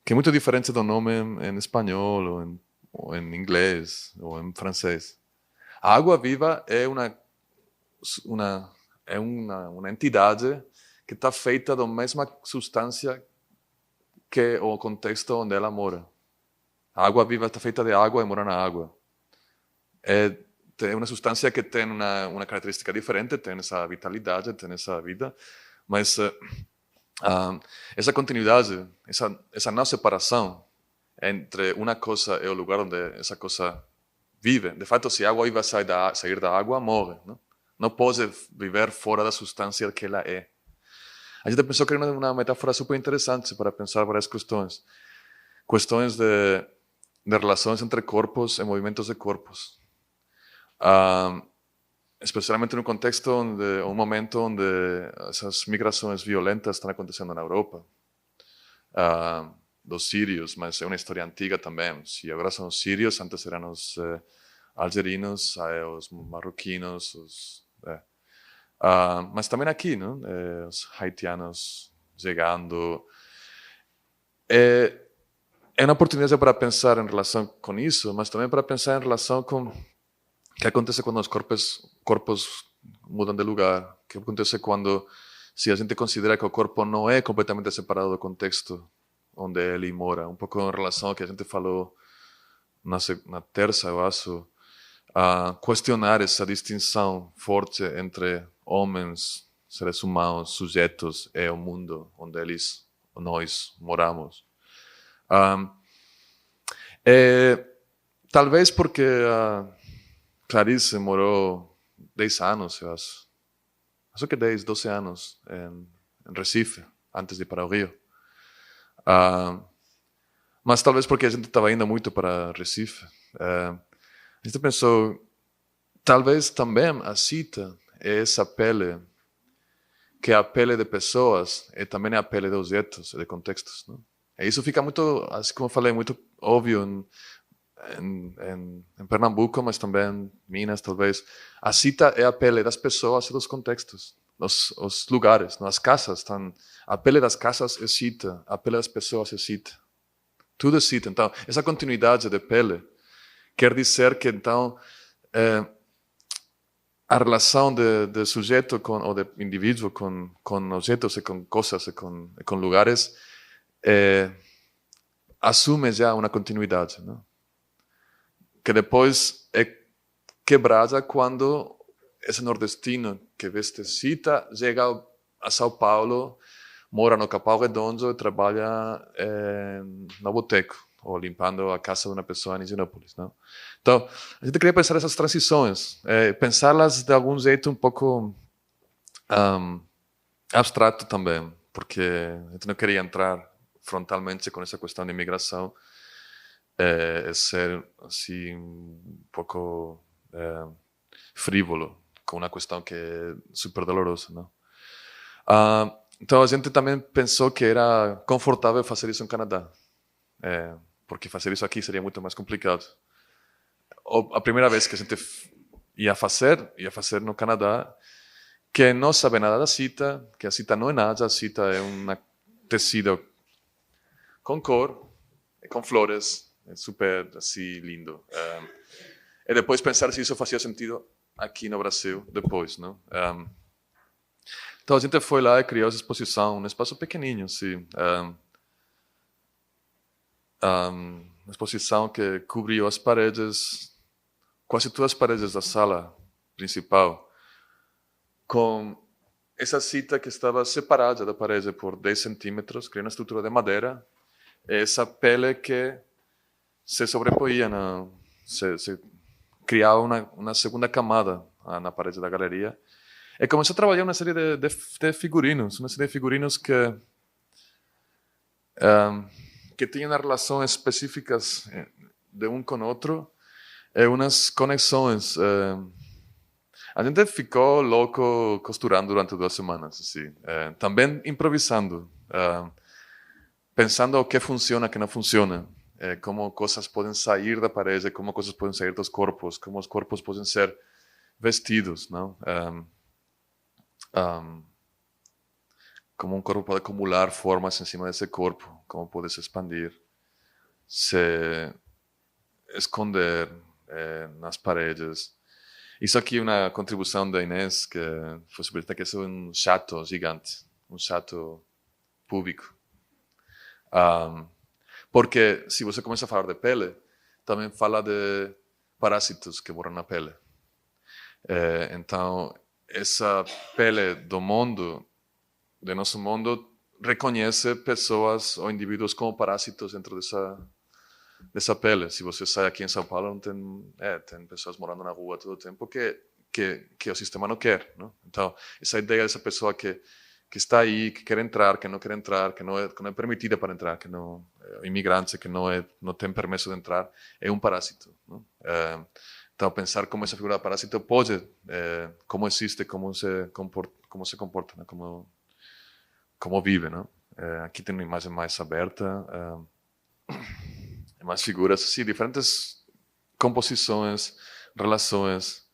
que é muito diferente do nome em espanhol, ou em inglês, ou em francês. A água viva é uma entidade que está feita da mesma substância que o contexto onde ela mora. A água viva está feita de água e mora na água. É uma substância que tem uma característica diferente, tem essa vitalidade, tem essa vida, mas essa continuidade, essa não separação entre uma coisa e o lugar onde essa coisa vive. De fato, se a água viva sair da água, morre. Não pode viver fora da substância que ela é. A gente pensou que era uma metáfora super interessante para pensar várias questões. Questões de relações entre corpos e movimentos de corpos. Especialmente no contexto um momento onde essas migrações violentas estão acontecendo na Europa. Dos sírios, mas é uma história antiga também. Se agora são os sírios, antes eram os algerinos, os marroquinos, mas também aqui, não? Os haitianos chegando. É uma oportunidade para pensar em relação com isso, mas também para pensar em relação com o que acontece quando os corpos mudam de lugar. O que acontece quando, se a gente considera que o corpo não é completamente separado do contexto onde ele mora. Um pouco em relação ao que a gente falou na terça, eu acho, questionar essa distinção forte entre homens, seres humanos, sujeitos, e o mundo onde nós moramos. Talvez porque a Clarice morou 10 anos, eu acho. Acho que 10, 12 anos em Recife, antes de ir para o Rio. Mas talvez porque a gente estava indo muito para Recife. A gente pensou, talvez também a cita é essa pele, que é a pele de pessoas e também é a pele de objetos e de contextos. Não? E isso fica muito, assim como eu falei, muito óbvio em Pernambuco, mas também em Minas, talvez. A cita é a pele das pessoas e dos contextos, os lugares, não? As casas. A pele das casas é cita, a pele das pessoas é cita. Tudo é cita. Então, essa continuidade de pele quer dizer que, então, a relação de sujeito ou de indivíduo com objetos e com coisas e com lugares assume já uma continuidade, não? Que depois é quebrada quando esse nordestino que veste cita chega a São Paulo, mora no Capão Redondo e trabalha no boteco ou limpando a casa de uma pessoa em Higienópolis, não? Então, a gente queria pensar essas transições, pensá-las de algum jeito um pouco abstrato também, porque a gente não queria entrar frontalmente com essa questão de imigração, ser assim um pouco frívolo com uma questão que é super dolorosa, não? Então a gente também pensou que era confortável fazer isso no Canadá, porque fazer isso aqui seria muito mais complicado. A primeira vez que a gente ia fazer no Canadá, que não sabe nada da cita, que a cita não é nada, a cita é um tecido com cor, com flores, é super assim lindo. E depois pensar se isso fazia sentido aqui no Brasil depois, não? Então a gente foi lá e criou essa exposição, um espaço pequenininho, assim. Uma exposição que cobriu as paredes, quase todas as paredes da sala principal, com essa cita que estava separada da parede por 10 centímetros, criando uma estrutura de madeira, essa pele que se sobrepoía, se criava uma segunda camada na parede da galeria. E começou a trabalhar uma série de figurinos, que tinham relações específicas de um com o outro, e umas conexões. A gente ficou louco costurando durante 2 semanas, assim. Também improvisando, pensando o que funciona, o que não funciona. Como coisas podem sair da parede, como coisas podem sair dos corpos, como os corpos podem ser vestidos, não? Como um corpo pode acumular formas em cima desse corpo, como pode se expandir, se esconder nas paredes. Isso aqui é uma contribuição da Inês, que foi sobre que é um chato gigante, um chato público. Porque se você começa a falar de pele, também fala de parásitos que moram na pele. Então, essa pele do mundo, do nosso mundo, reconhece pessoas ou indivíduos como parásitos dentro dessa pele. Se você sai aqui em São Paulo, tem pessoas morando na rua todo o tempo que o sistema não quer, não? Então, essa ideia dessa pessoa que está aí, que quer entrar, que não quer entrar, que não é permitida para entrar, que não é imigrante, que não tem permesso de entrar, é um parásito, não? Então, pensar como essa figura de parásito pode, como existe, como se comporta, né? Como vive, não? Aqui tem uma imagem mais aberta, mais figuras, sim, diferentes composições, relações,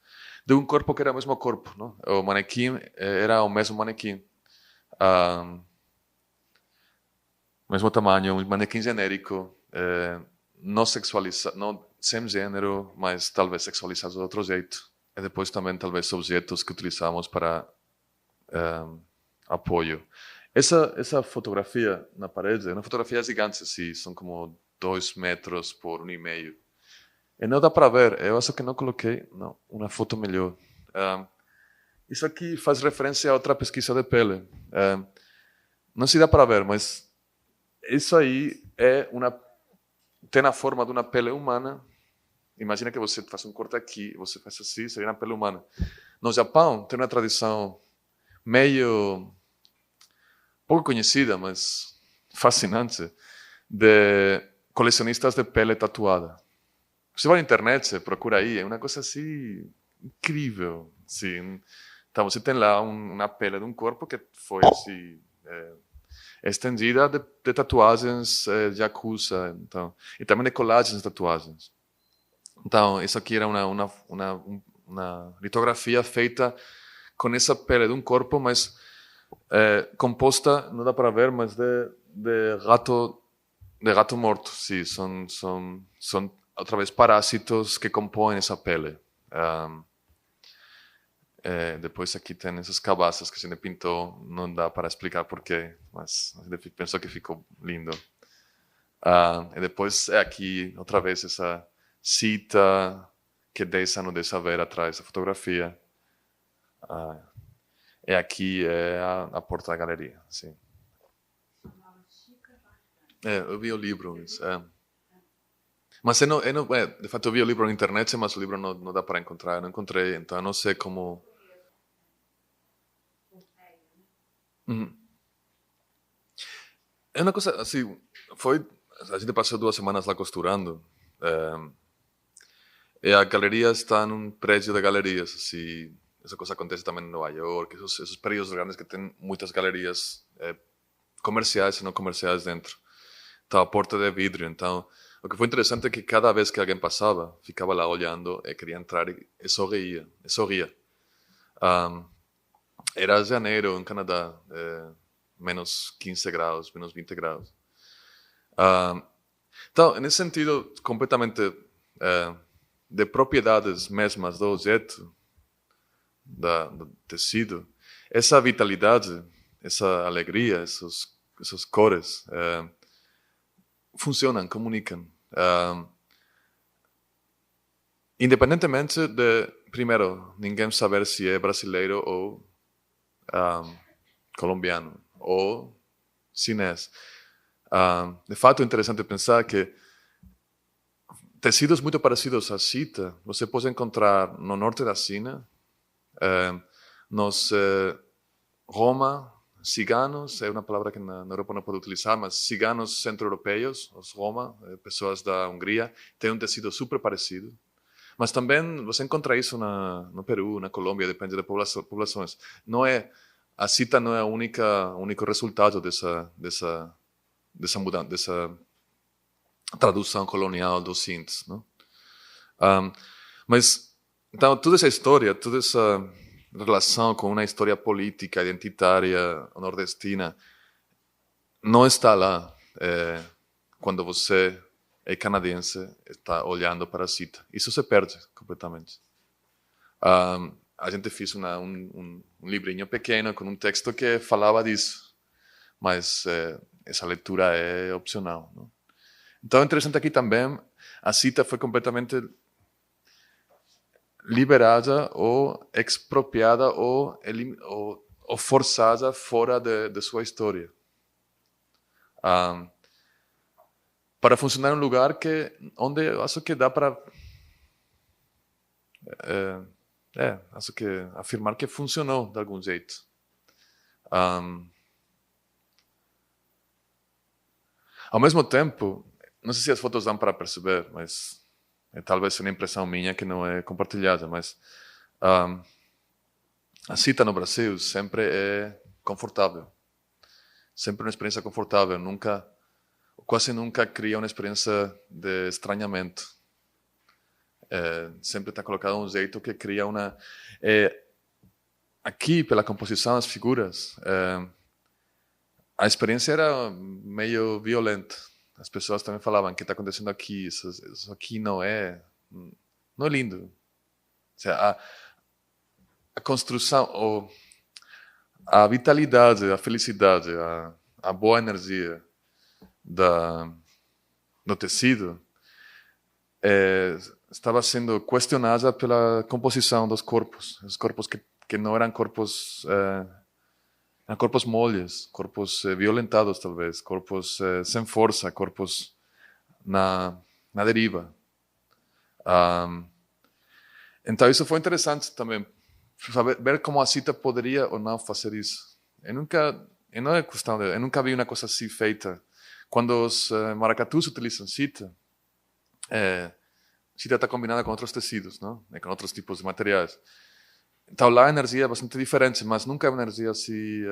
de um corpo que era o mesmo corpo, não? O manequim era o mesmo manequim. Mesmo tamanho, um manequim genérico, não sexualizado, não sem gênero, mas talvez sexualizado de outro jeito. E depois também talvez objetos que utilizamos para apoio. Essa fotografia na parede é uma fotografia gigante, assim, são como 2 metros por 1,5. E não dá para ver, eu acho que não coloquei uma foto melhor. Isso aqui faz referência a outra pesquisa de pele. Não se dá para ver, mas isso aí tem a forma de uma pele humana. Imagina que você faz um corte aqui, você faz assim, seria uma pele humana. No Japão tem uma tradição meio pouco conhecida, mas fascinante, de colecionistas de pele tatuada. Você vai na internet, você procura aí, é uma coisa assim incrível. Sim. Então você tem lá uma pele de um corpo que foi assim, estendida de tatuagens de yakuza, então, e também de colagens de tatuagens. Então, isso aqui era uma litografia feita com essa pele de um corpo, mas composta, não dá para ver, mas de gato morto. Sim, são outra vez parásitos que compõem essa pele. Depois aqui tem essas cabaças que a gente pintou, não dá para explicar porquê, mas a gente pensou que ficou lindo. E depois aqui outra vez essa cita que 10 anos de saber atrás da fotografia. E aqui é a porta da galeria, sim. Eu vi o livro, mas de fato eu vi o livro na internet, mas o livro não dá para encontrar, eu não encontrei, então eu não sei como. É uma coisa assim, a gente passou 2 semanas lá costurando, e a galeria está num prédio de galerias, assim. Essa coisa acontece também em Nova York, esses prédios grandes que têm muitas galerias comerciais e não comerciais dentro. Então a porta de vidro, então o que foi interessante é que cada vez que alguém passava, ficava lá olhando e queria entrar e sorria. Era janeiro em Canadá, menos 15 graus, menos 20 graus. Então, nesse sentido, completamente de propriedades mesmas do objeto, do tecido, essa vitalidade, essa alegria, essas cores, funcionam, comunicam. Independentemente de, primeiro, ninguém saber se é brasileiro ou colombiano ou chinês. De fato, é interessante pensar que tecidos muito parecidos à chita você pode encontrar no norte da China, nos Roma, ciganos, é uma palavra que na Europa não pode utilizar, mas ciganos centro-europeus, os Roma, pessoas da Hungria, têm um tecido super parecido. Mas também você encontra isso no Peru, na Colômbia, depende das populações. Não é a cita não é o único resultado dessa mudança, dessa tradução colonial dos cintos, não? Mas então toda essa história, toda essa relação com uma história política, identitária, nordestina, não está lá quando você é canadense, está olhando para a cita. Isso se perde completamente. A gente fez um livrinho pequeno com um texto que falava disso, mas essa leitura é opcional, não? Então, interessante aqui também, a cita foi completamente liberada ou expropriada ou forçada fora de sua história. Para funcionar em um lugar onde eu acho que dá para acho que afirmar que funcionou de algum jeito. Ao mesmo tempo, não sei se as fotos dão para perceber, mas talvez uma impressão minha que não é compartilhada, mas a cita no Brasil sempre é confortável. Sempre uma experiência confortável, quase nunca cria uma experiência de estranhamento. Sempre está colocado um jeito que cria uma... aqui, pela composição das figuras, a experiência era meio violenta. As pessoas também falavam, o que está acontecendo aqui? Isso aqui não é lindo. Ou seja, a construção, a vitalidade, a felicidade, a boa energia do tecido estava sendo questionada pela composição dos corpos. Os corpos que não eram corpos... eram corpos moles, corpos violentados talvez, corpos sem força, corpos na deriva. Então isso foi interessante também, ver como a cita poderia ou não fazer isso. Eu nunca vi uma coisa assim feita. Quando os maracatus utilizam cita, cita está combinada com outros tecidos, não? Com outros tipos de materiais. Então lá a energia é bastante diferente, mas nunca é uma energia assim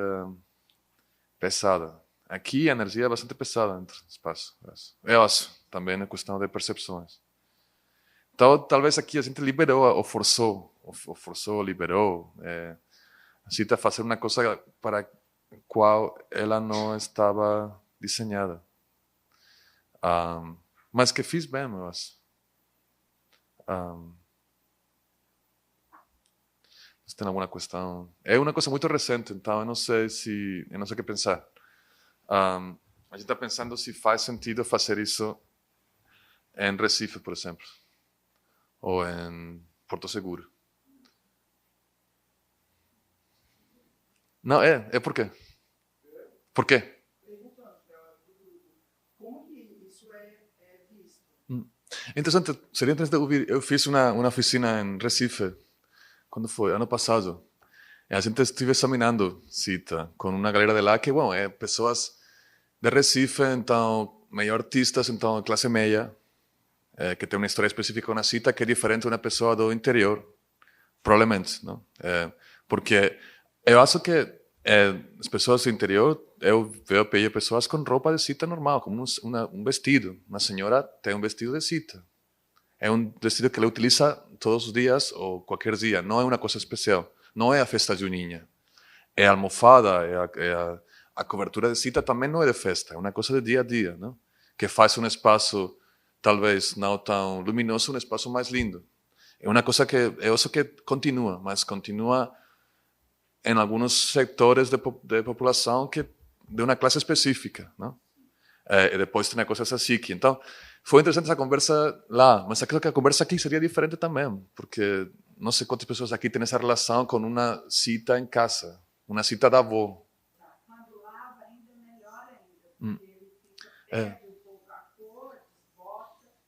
pesada. Aqui a energia é bastante pesada entre o espaço. Eu acho, também é questão de percepções. Então talvez aqui a gente liberou ou forçou, liberou. A cita fazer uma coisa para a qual ela não estava desenhada. Mas que fiz bem, eu acho. Se tem alguma questão. É uma coisa muito recente, então eu não sei o que pensar. A gente está pensando se faz sentido fazer isso em Recife, por exemplo, ou em Porto Seguro. Não, por quê? Por quê? Como que isso é visto? Interessante, seria interessante ouvir. Eu fiz uma oficina em Recife. Quando foi? Ano passado. A gente estive examinando cita com uma galera de lá que, bom, pessoas de Recife, então, meio artistas, então, classe média, que tem uma história específica na cita que é diferente de uma pessoa do interior, provavelmente, não? Porque eu acho que as pessoas do interior, eu vejo pessoas com roupa de cita normal, como um vestido. Uma senhora tem um vestido de cita. É um vestido que ela utiliza todos os dias ou qualquer dia. Não é uma coisa especial. Não é a festa junina. É a almofada, a cobertura de cita também não é de festa. É uma coisa de dia a dia, não? Que faz um espaço, talvez não tão luminoso, um espaço mais lindo. É uma coisa que eu acho que continua, mas continua em alguns setores de população de uma classe específica, não? E depois tem coisas assim. Então, foi interessante essa conversa lá, mas acredito que a conversa aqui seria diferente também, porque não sei quantas pessoas aqui têm essa relação com uma cita em casa, uma cita da avó. Quando lava, ainda é melhor ainda, porque ele fica perde um pouco a cor,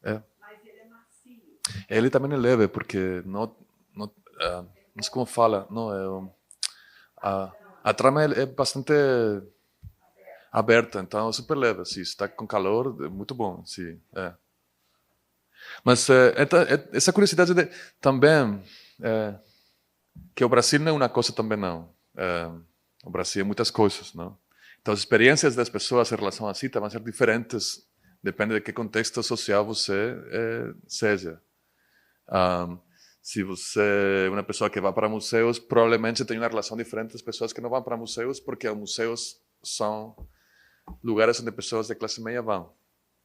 desbota, mas ele é macio. Ele também é leve, porque não sei como fala, não, a trama é bastante aberta, então é super leve, assim, está com calor, é muito bom, sim. Mas essa curiosidade também, que o Brasil não é uma coisa também não. O Brasil é muitas coisas, não? Então as experiências das pessoas em relação a Cita vão ser diferentes, depende de que contexto social você seja. Se você é uma pessoa que vai para museus, provavelmente tem uma relação diferente das pessoas que não vão para museus, porque os museus são lugares onde pessoas de classe média vão,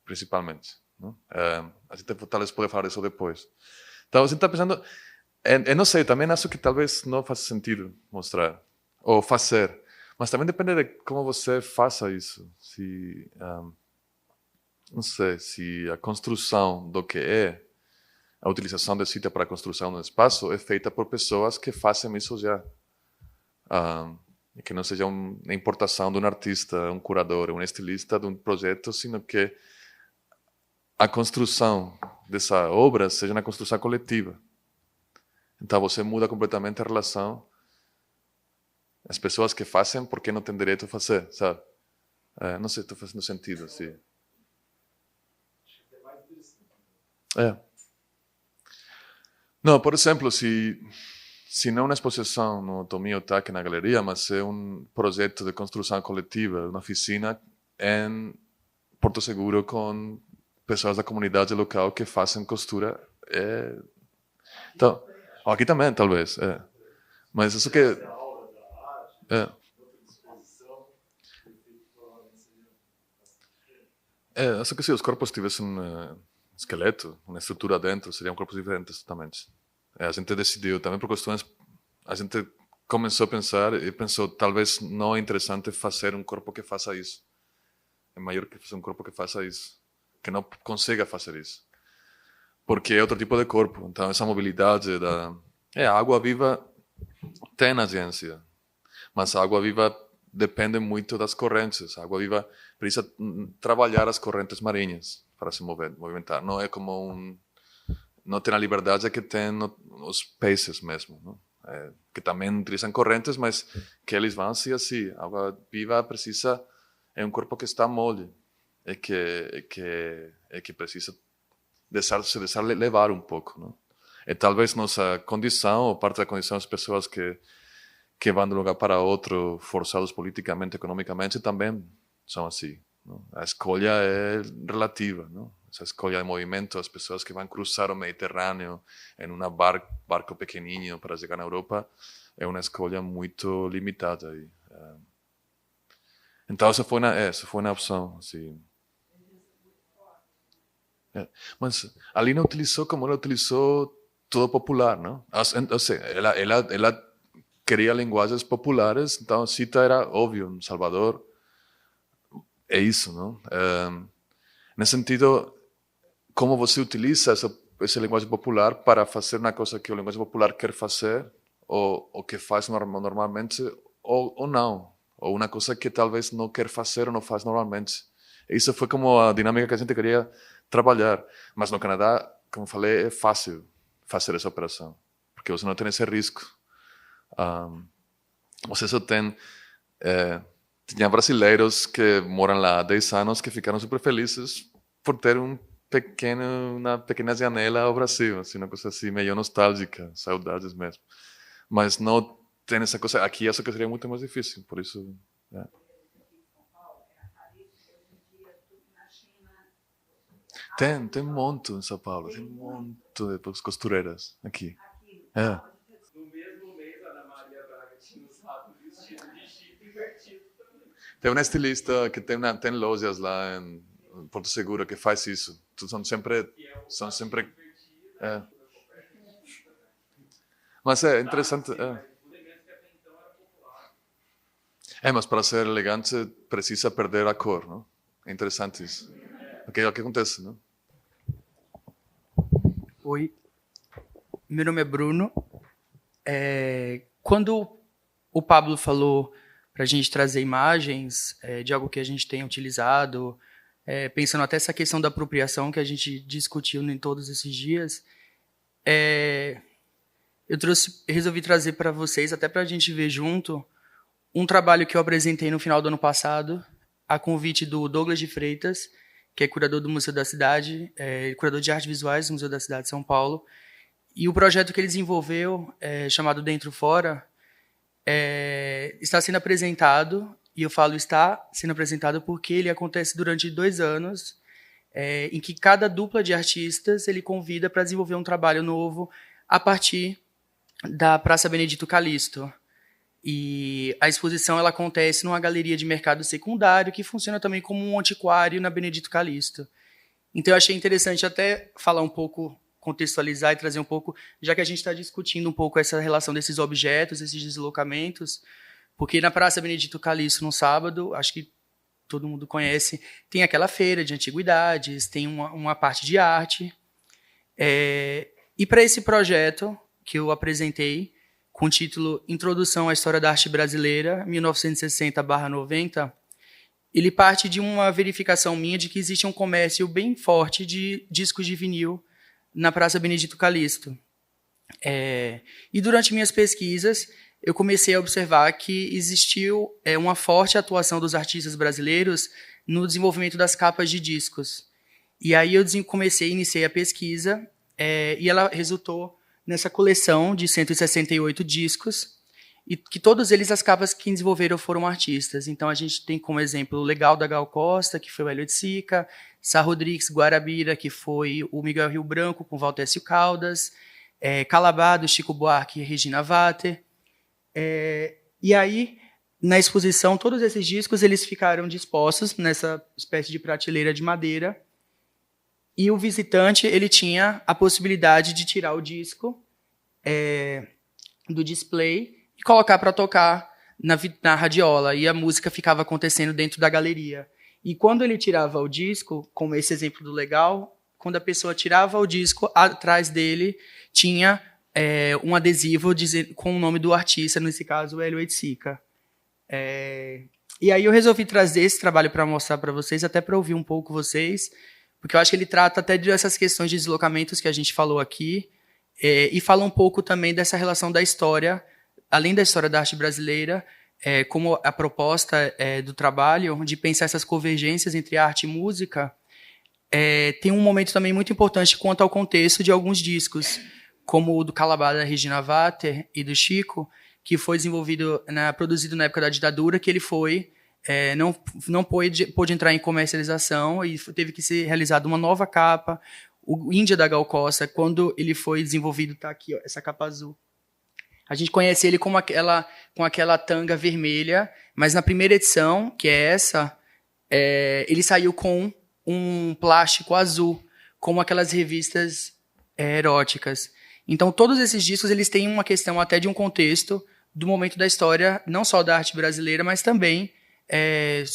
principalmente. Não? A gente talvez pode falar disso depois. Então, a gente está pensando... Eu não sei, também acho que talvez não faça sentido mostrar, ou fazer. Mas também depende de como você faça isso. Não sei, se a construção do que é a utilização da Cita para a construção do espaço é feita por pessoas que fazem isso já. E que não seja uma importação de um artista, um curador, um estilista de um projeto, sino que a construção dessa obra seja uma construção coletiva. Então você muda completamente a relação. As pessoas que fazem, porque não têm direito a fazer, sabe? Não sei se estou fazendo sentido. Assim. Não, por exemplo, se não é uma exposição no Tomi Otaki na galeria, mas é um projeto de construção coletiva, uma oficina em Porto Seguro com pessoas da comunidade local que fazem costura. Então, aqui também, talvez. Mas isso que... acho que se os corpos tivessem um esqueleto, uma estrutura dentro, seriam corpos diferentes totalmente. A gente decidiu também por questões... A gente começou a pensar e pensou, talvez não é interessante fazer um corpo que faça isso. É maior que fazer um corpo que faça isso. Que não consiga fazer isso. Porque é outro tipo de corpo. Então, essa mobilidade da... a água viva tem agência. Mas a água viva depende muito das correntes. A água viva precisa trabalhar as correntes marinhas para se movimentar. Não é como não tem a liberdade que tem os peixes mesmo. Não? Que também utilizam correntes, mas que eles vão assim. A água viva precisa... É um corpo que está mole. Que precisa se deixar levar um pouco. Não? E talvez nossa condição, ou parte da condição das pessoas que vão de um lugar para outro, forçados politicamente, economicamente, também são assim. Não? A escolha é relativa. Não? Essa escolha de movimento, as pessoas que vão cruzar o Mediterrâneo em um barco pequenininho para chegar na Europa, é uma escolha muito limitada. Então, essa foi uma opção. Assim. Mas ali não utilizou como ela utilizou todo popular, não? Ou seja, ela queria linguagens populares, então Cita era óbvio, Salvador é isso, não? Nesse sentido, como você utiliza essa linguagem popular para fazer uma coisa que a linguagem popular quer fazer, ou que faz normalmente, ou não, ou uma coisa que talvez não quer fazer ou não faz normalmente. Isso foi como a dinâmica que a gente queria trabalhar. Mas no Canadá, como falei, é fácil fazer essa operação, porque você não tem esse risco. Você só tem... tinha brasileiros que moram lá há 10 anos que ficaram super felizes por ter uma pequena janela ao Brasil, assim, uma coisa assim meio nostálgica, saudades mesmo. Mas não tem essa coisa... Aqui acho que seria muito mais difícil, por isso... Tem um monte em São Paulo, tem um monte de costureiras aqui. No mesmo mês, a Ana Maria Braga tinha usado o vestido de chip invertido também. Tem uma estilista que tem lojas lá em Porto Seguro que faz isso. São sempre... Mas é interessante. Mas para ser elegante precisa perder a cor, não? É interessante isso. O que acontece, não? Oi, meu nome é Bruno. Quando o Pablo falou para a gente trazer imagens de algo que a gente tem utilizado, pensando até essa questão da apropriação que a gente discutiu em todos esses dias, eu resolvi trazer para vocês, até para a gente ver junto, um trabalho que eu apresentei no final do ano passado, a convite do Douglas de Freitas, que é curador do Museu da Cidade, curador de artes visuais do Museu da Cidade de São Paulo. E o projeto que ele desenvolveu, chamado Dentro Fora, está sendo apresentado, e eu falo está sendo apresentado porque ele acontece durante 2 anos, em que cada dupla de artistas ele convida para desenvolver um trabalho novo a partir da Praça Benedito Calixto. E a exposição ela acontece numa galeria de mercado secundário que funciona também como um antiquário na Benedito Calixto. Então eu achei interessante até falar um pouco, contextualizar e trazer um pouco, já que a gente está discutindo um pouco essa relação desses objetos, esses deslocamentos, porque na Praça Benedito Calixto, no sábado, acho que todo mundo conhece, tem aquela feira de antiguidades, tem uma parte de arte. E para esse projeto que eu apresentei, com o título Introdução à História da Arte Brasileira, 1960-90, ele parte de uma verificação minha de que existe um comércio bem forte de discos de vinil na Praça Benedito Calixto. E durante minhas pesquisas, eu comecei a observar que existiu uma forte atuação dos artistas brasileiros no desenvolvimento das capas de discos. E aí eu iniciei a pesquisa, e ela resultou nessa coleção de 168 discos, e que todos eles, as capas que desenvolveram foram artistas. Então a gente tem como exemplo o Legal da Gal Costa, que foi o Hélio de Sica, Sá Rodrigues Guarabira, que foi o Miguel Rio Branco com Valtécio Caldas, Calabar, do Chico Buarque e Regina Vater. E aí, na exposição, todos esses discos eles ficaram dispostos nessa espécie de prateleira de madeira, e o visitante ele tinha a possibilidade de tirar o disco do display e colocar para tocar na radiola, e a música ficava acontecendo dentro da galeria. E quando ele tirava o disco, como esse exemplo do Legal, quando a pessoa tirava o disco, atrás dele tinha um adesivo com o nome do artista, nesse caso, o Hélio Oiticica. E aí eu resolvi trazer esse trabalho para mostrar para vocês, até para ouvir um pouco vocês, porque eu acho que ele trata até dessas questões de deslocamentos que a gente falou aqui, e fala um pouco também dessa relação da história, além da história da arte brasileira, como a proposta do trabalho, de pensar essas convergências entre arte e música, tem um momento também muito importante quanto ao contexto de alguns discos, como o do Calabar, da Regina Vater e do Chico, que foi produzido na época da ditadura, que ele foi... não pôde entrar em comercialização e teve que ser realizada uma nova capa. O Índia da Gal Costa, quando ele foi desenvolvido, está aqui, ó, essa capa azul. A gente conhece ele com aquela tanga vermelha, mas na primeira edição, que é essa, ele saiu com um plástico azul, como aquelas revistas eróticas. Então, todos esses discos eles têm uma questão até de um contexto do momento da história, não só da arte brasileira, mas também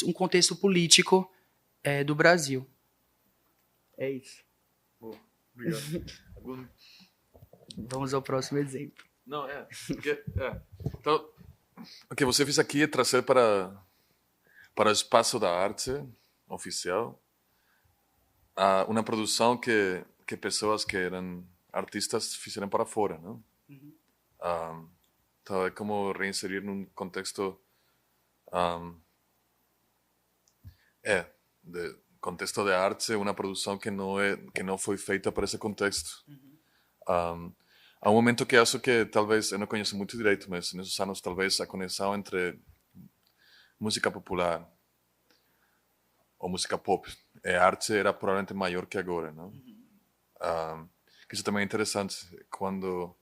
um contexto político do Brasil. É isso. Boa, obrigado. Vamos ao próximo exemplo. Não, Então, o que você fez aqui é trazer para o espaço da arte oficial uma produção que pessoas que eram artistas fizeram para fora, não? Uhum. Então é como reinserir num contexto contexto de arte uma produção que não foi feita para esse contexto. Uhum. Há um momento que acho que talvez, eu não conheço muito direito, mas nesses anos talvez a conexão entre música popular ou música pop e arte era provavelmente maior que agora, não? Uhum. Isso também é interessante quando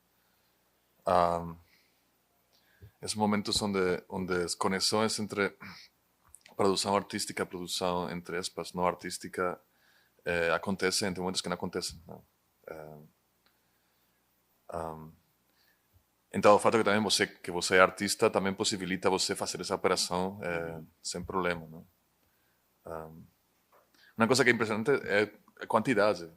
esses momentos onde as conexões entre produção artística, produção entre aspas não artística acontecem entre momentos que não acontecem, não? Então o fato que também que você é artista também possibilita você fazer essa operação sem problema, não? Uma coisa que é impressionante é a quantidade.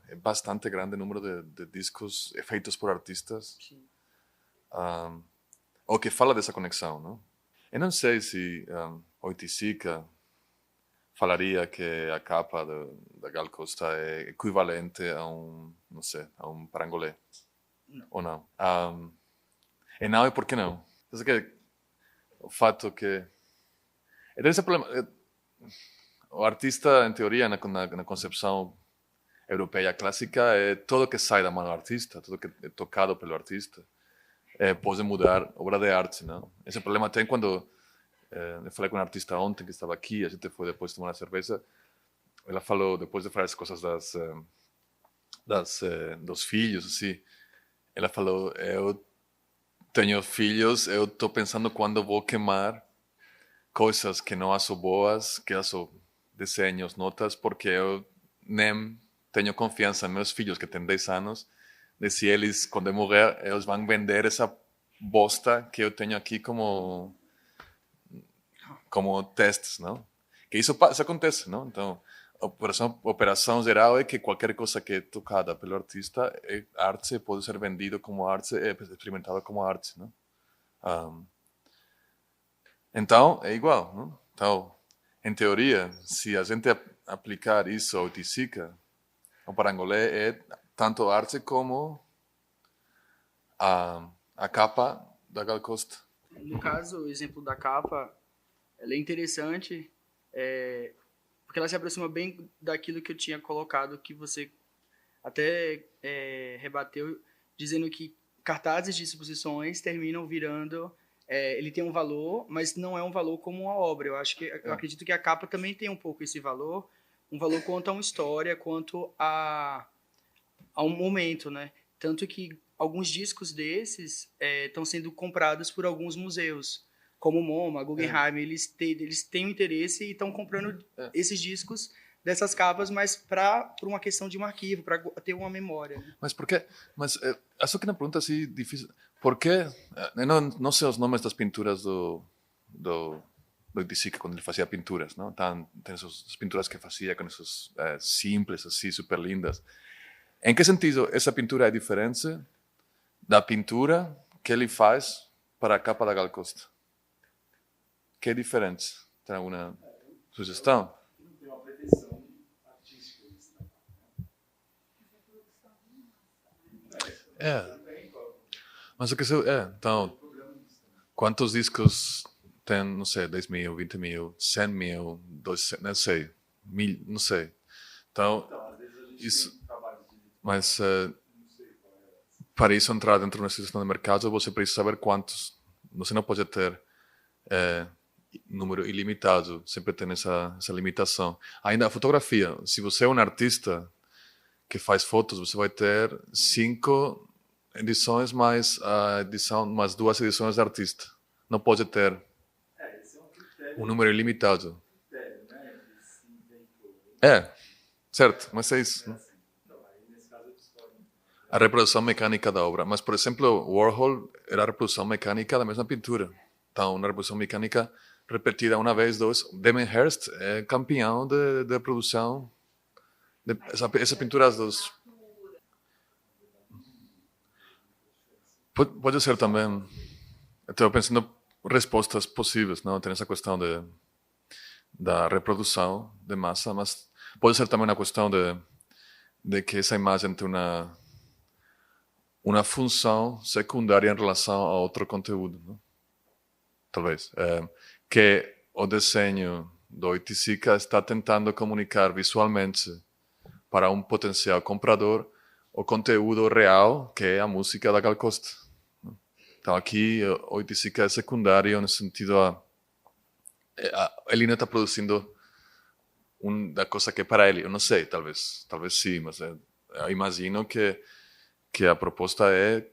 É bastante grande o número de discos feitos por artistas ou que fala dessa conexão, não? Eu não sei se Oiticica falaria que a capa da Gal Costa é equivalente a não sei, a um parangolé. Não. Ou não? E não, e por que não? Então, o fato que... Então, esse problema... o artista, em teoria, na concepção europeia clássica, é tudo que sai da mão do artista, tudo que é tocado pelo artista, pode mudar obra de arte, não? Esse problema tem quando eu falei com um artista ontem que estava aqui, a gente foi depois tomar uma cerveja, ela falou, depois de falar as coisas dos filhos, assim, ela falou, eu tenho filhos, eu estou pensando quando vou queimar coisas que não acho boas, que acho desenhos, notas, porque eu nem tenho confiança em meus filhos, que têm 10 anos, de se eles, quando eu morrer, eles vão vender essa bosta que eu tenho aqui como testes, não? Que isso acontece, não? Então, a operação geral é que qualquer coisa que é tocada pelo artista é arte, pode ser vendido como arte, é experimentado como arte, não? Então, é igual, não? Então, em teoria, se a gente aplicar isso ao Oiticica, o Parangolé é tanto arte como a capa da Gal Costa. No caso, o exemplo da capa, ela é interessante, porque ela se aproxima bem daquilo que eu tinha colocado, que você até rebateu, dizendo que cartazes de exposições terminam virando... ele tem um valor, mas não é um valor como uma obra. Eu acredito que a capa também tem um pouco esse valor, um valor quanto a uma história, quanto a um momento, né? Tanto que alguns discos desses estão sendo comprados por alguns museus, como o MoMA, Guggenheim, eles têm um interesse e estão comprando esses discos dessas capas, mas para uma questão de um arquivo, para ter uma memória. Né? Mas por quê? Mas acho que uma pergunta assim difícil. Por quê? Eu não sei os nomes das pinturas do Oiticica quando ele fazia pinturas, não? Tem essas pinturas que fazia com essas simples, assim, super lindas. Em que sentido essa pintura é diferente da pintura que ele faz para a capa da Gal Costa? Que é diferente? Tem alguma sugestão? Não tem uma pretensão artística isso, né? Mas o que então, quantos discos tem, não sei, 10 mil, 20 mil, 100 mil, 200, não sei, 1000, não sei. Então, Às vezes a gente isso, tem trabalhos de... mas Não sei qual é. para isso entrar dentro de uma situação de mercado, você precisa saber quantos. Você não pode ter número ilimitado, sempre tem essa limitação. Ainda a fotografia, se você é um artista que faz fotos, você vai ter 5 edições mais mais 2 edições de artista. Não pode ter Esse é um critério. um número ilimitado. Critério, né? Certo, mas é isso. Então, aí nesse caso é história. A reprodução mecânica da obra. Mas, por exemplo, Warhol era a reprodução mecânica da mesma pintura. Então, uma reprodução mecânica repetida uma vez, 2. Damien Hirst é campeão de produção essa pintura dos... Pode ser também. Estou pensando respostas possíveis, não? Tem essa questão da reprodução de massa, mas pode ser também uma questão de que essa imagem tem uma função secundária em relação a outro conteúdo, não? Talvez. Que o desenho do Oiticica está tentando comunicar visualmente para um potencial comprador o conteúdo real, que é a música da Gal Costa. Então aqui o Oiticica é secundário no sentido ele não está produzindo da coisa que é para ele. Eu não sei, talvez sim, mas eu imagino que a proposta é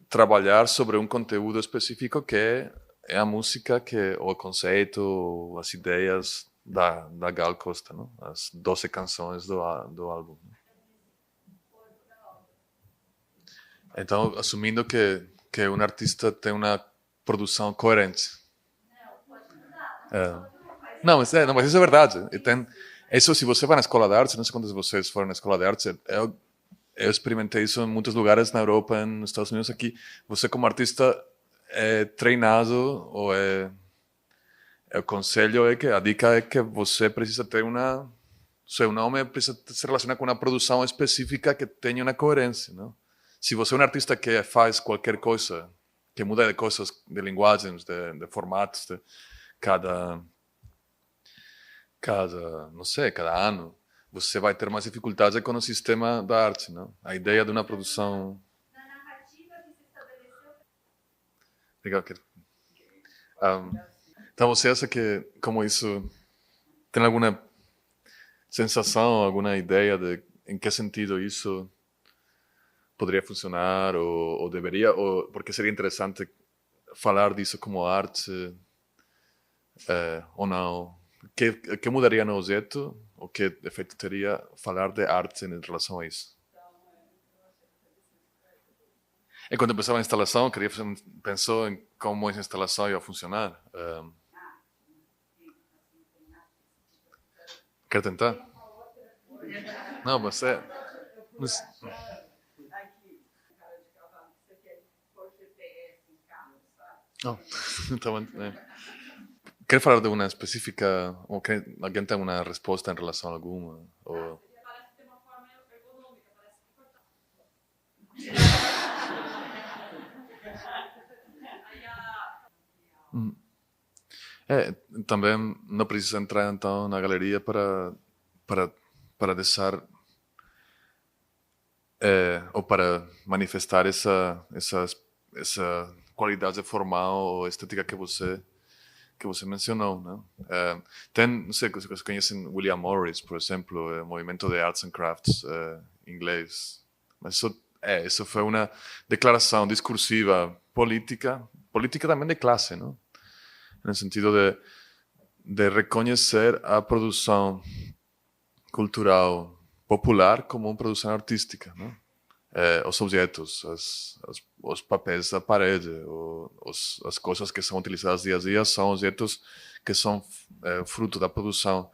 trabalhar sobre um conteúdo específico que é a música, o conceito, as ideias da Gal Costa, não? As 12 canções do álbum. Então, assumindo que um artista tem uma produção coerente. Não, mas isso é verdade. Isso, se você vai na escola de arte, não sei quantos de vocês foram na escola de arte, eu experimentei isso em muitos lugares na Europa, nos Estados Unidos, aqui. Você, como artista, é treinado, ou o conselho a dica é que você precisa ter seu nome precisa se relacionar com uma produção específica que tenha uma coerência, não? Se você é um artista que faz qualquer coisa, que muda de coisas, de linguagens, de formatos, de cada cada ano, você vai ter mais dificuldade com o sistema da arte, não? A ideia de uma produção... Na narrativa que se estabeleceu... Legal. Então, você acha que, como isso... Tem alguma sensação, alguma ideia de em que sentido isso poderia funcionar ou deveria? Ou porque seria interessante falar disso como arte ou não? Que mudaria no objeto? O que efeito teria falar de arte em relação a isso? E quando pensava em instalação, pensou em como essa instalação ia funcionar? Quer tentar? Não, você... Não, então, quer falar de uma específica, ou alguém tem uma resposta em relação a alguma? Ou... Parece que tem uma forma ergonômica, parece que também não precisa entrar então na galeria para deixar ou para manifestar essa qualidade formal ou estética que você mencionou, não? Não sei se vocês conhecem William Morris, por exemplo, o movimento de Arts and Crafts inglês, mas isso foi uma declaração discursiva política também de classe, não? No sentido de reconhecer a produção cultural popular como uma produção artística, não? Os objetos, os papéis da parede, as coisas que são utilizadas dia a dia são objetos que são fruto da produção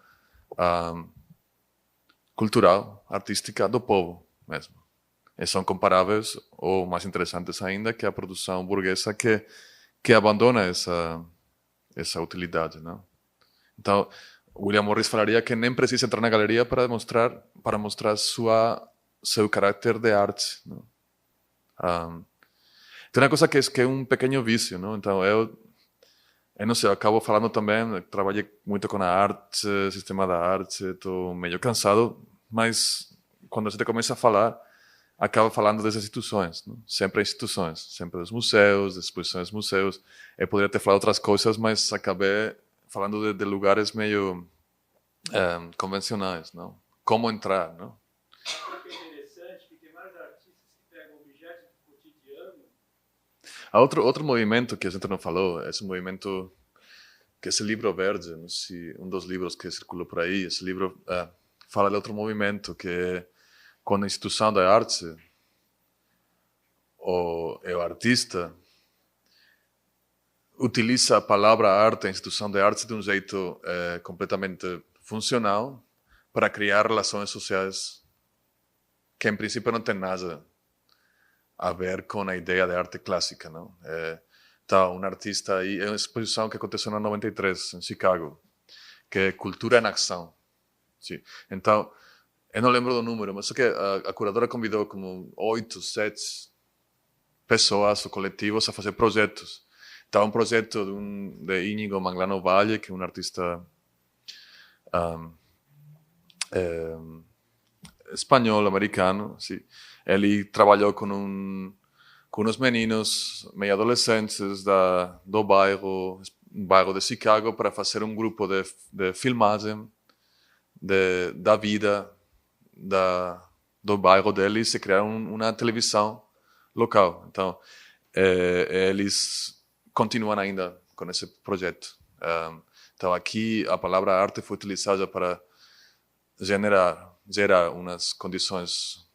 cultural, artística do povo mesmo. E são comparáveis, ou mais interessantes ainda, que a produção burguesa que abandona essa utilidade, não? Então, William Morris falaria que nem precisa entrar na galeria para mostrar seu caráter de arte, não? Tem uma coisa que é um pequeno vício, não? Então, eu não sei, eu acabo falando também, trabalhei muito com a arte, sistema da arte, estou meio cansado, mas quando a gente começa a falar, acaba falando das instituições, não? Sempre instituições, sempre dos museus, das exposições dos museus. Eu poderia ter falado outras coisas, mas acabei falando de lugares meio convencionais, não? Como entrar, não? É interessante que tem vários artistas que pegam objetos do cotidiano. Há outro movimento que a gente não falou, esse movimento, que esse livro verde, não sei, um dos livros que circulou por aí, esse livro fala de outro movimento, que é quando a instituição da arte, o artista, utiliza a palavra arte, a instituição da arte, de um jeito completamente funcional para criar relações sociais que, em princípio, não tem nada a ver com a ideia de arte clássica, não? Então, um artista aí, é uma exposição que aconteceu em 93, em Chicago, que é Cultura em Ação. Sim. Então, eu não lembro do número, mas só que a curadora convidou como 8, 7 pessoas ou coletivos a fazer projetos. Então, um projeto de Íñigo Manglano Valle, que é um artista espanhol, americano. Sim. Ele trabalhou com uns meninos meio adolescentes do bairro de Chicago para fazer um grupo de filmagem da vida do bairro deles e criar uma televisão local. Então, eles continuam ainda com esse projeto. Então, aqui a palavra arte foi utilizada para gerar umas condições,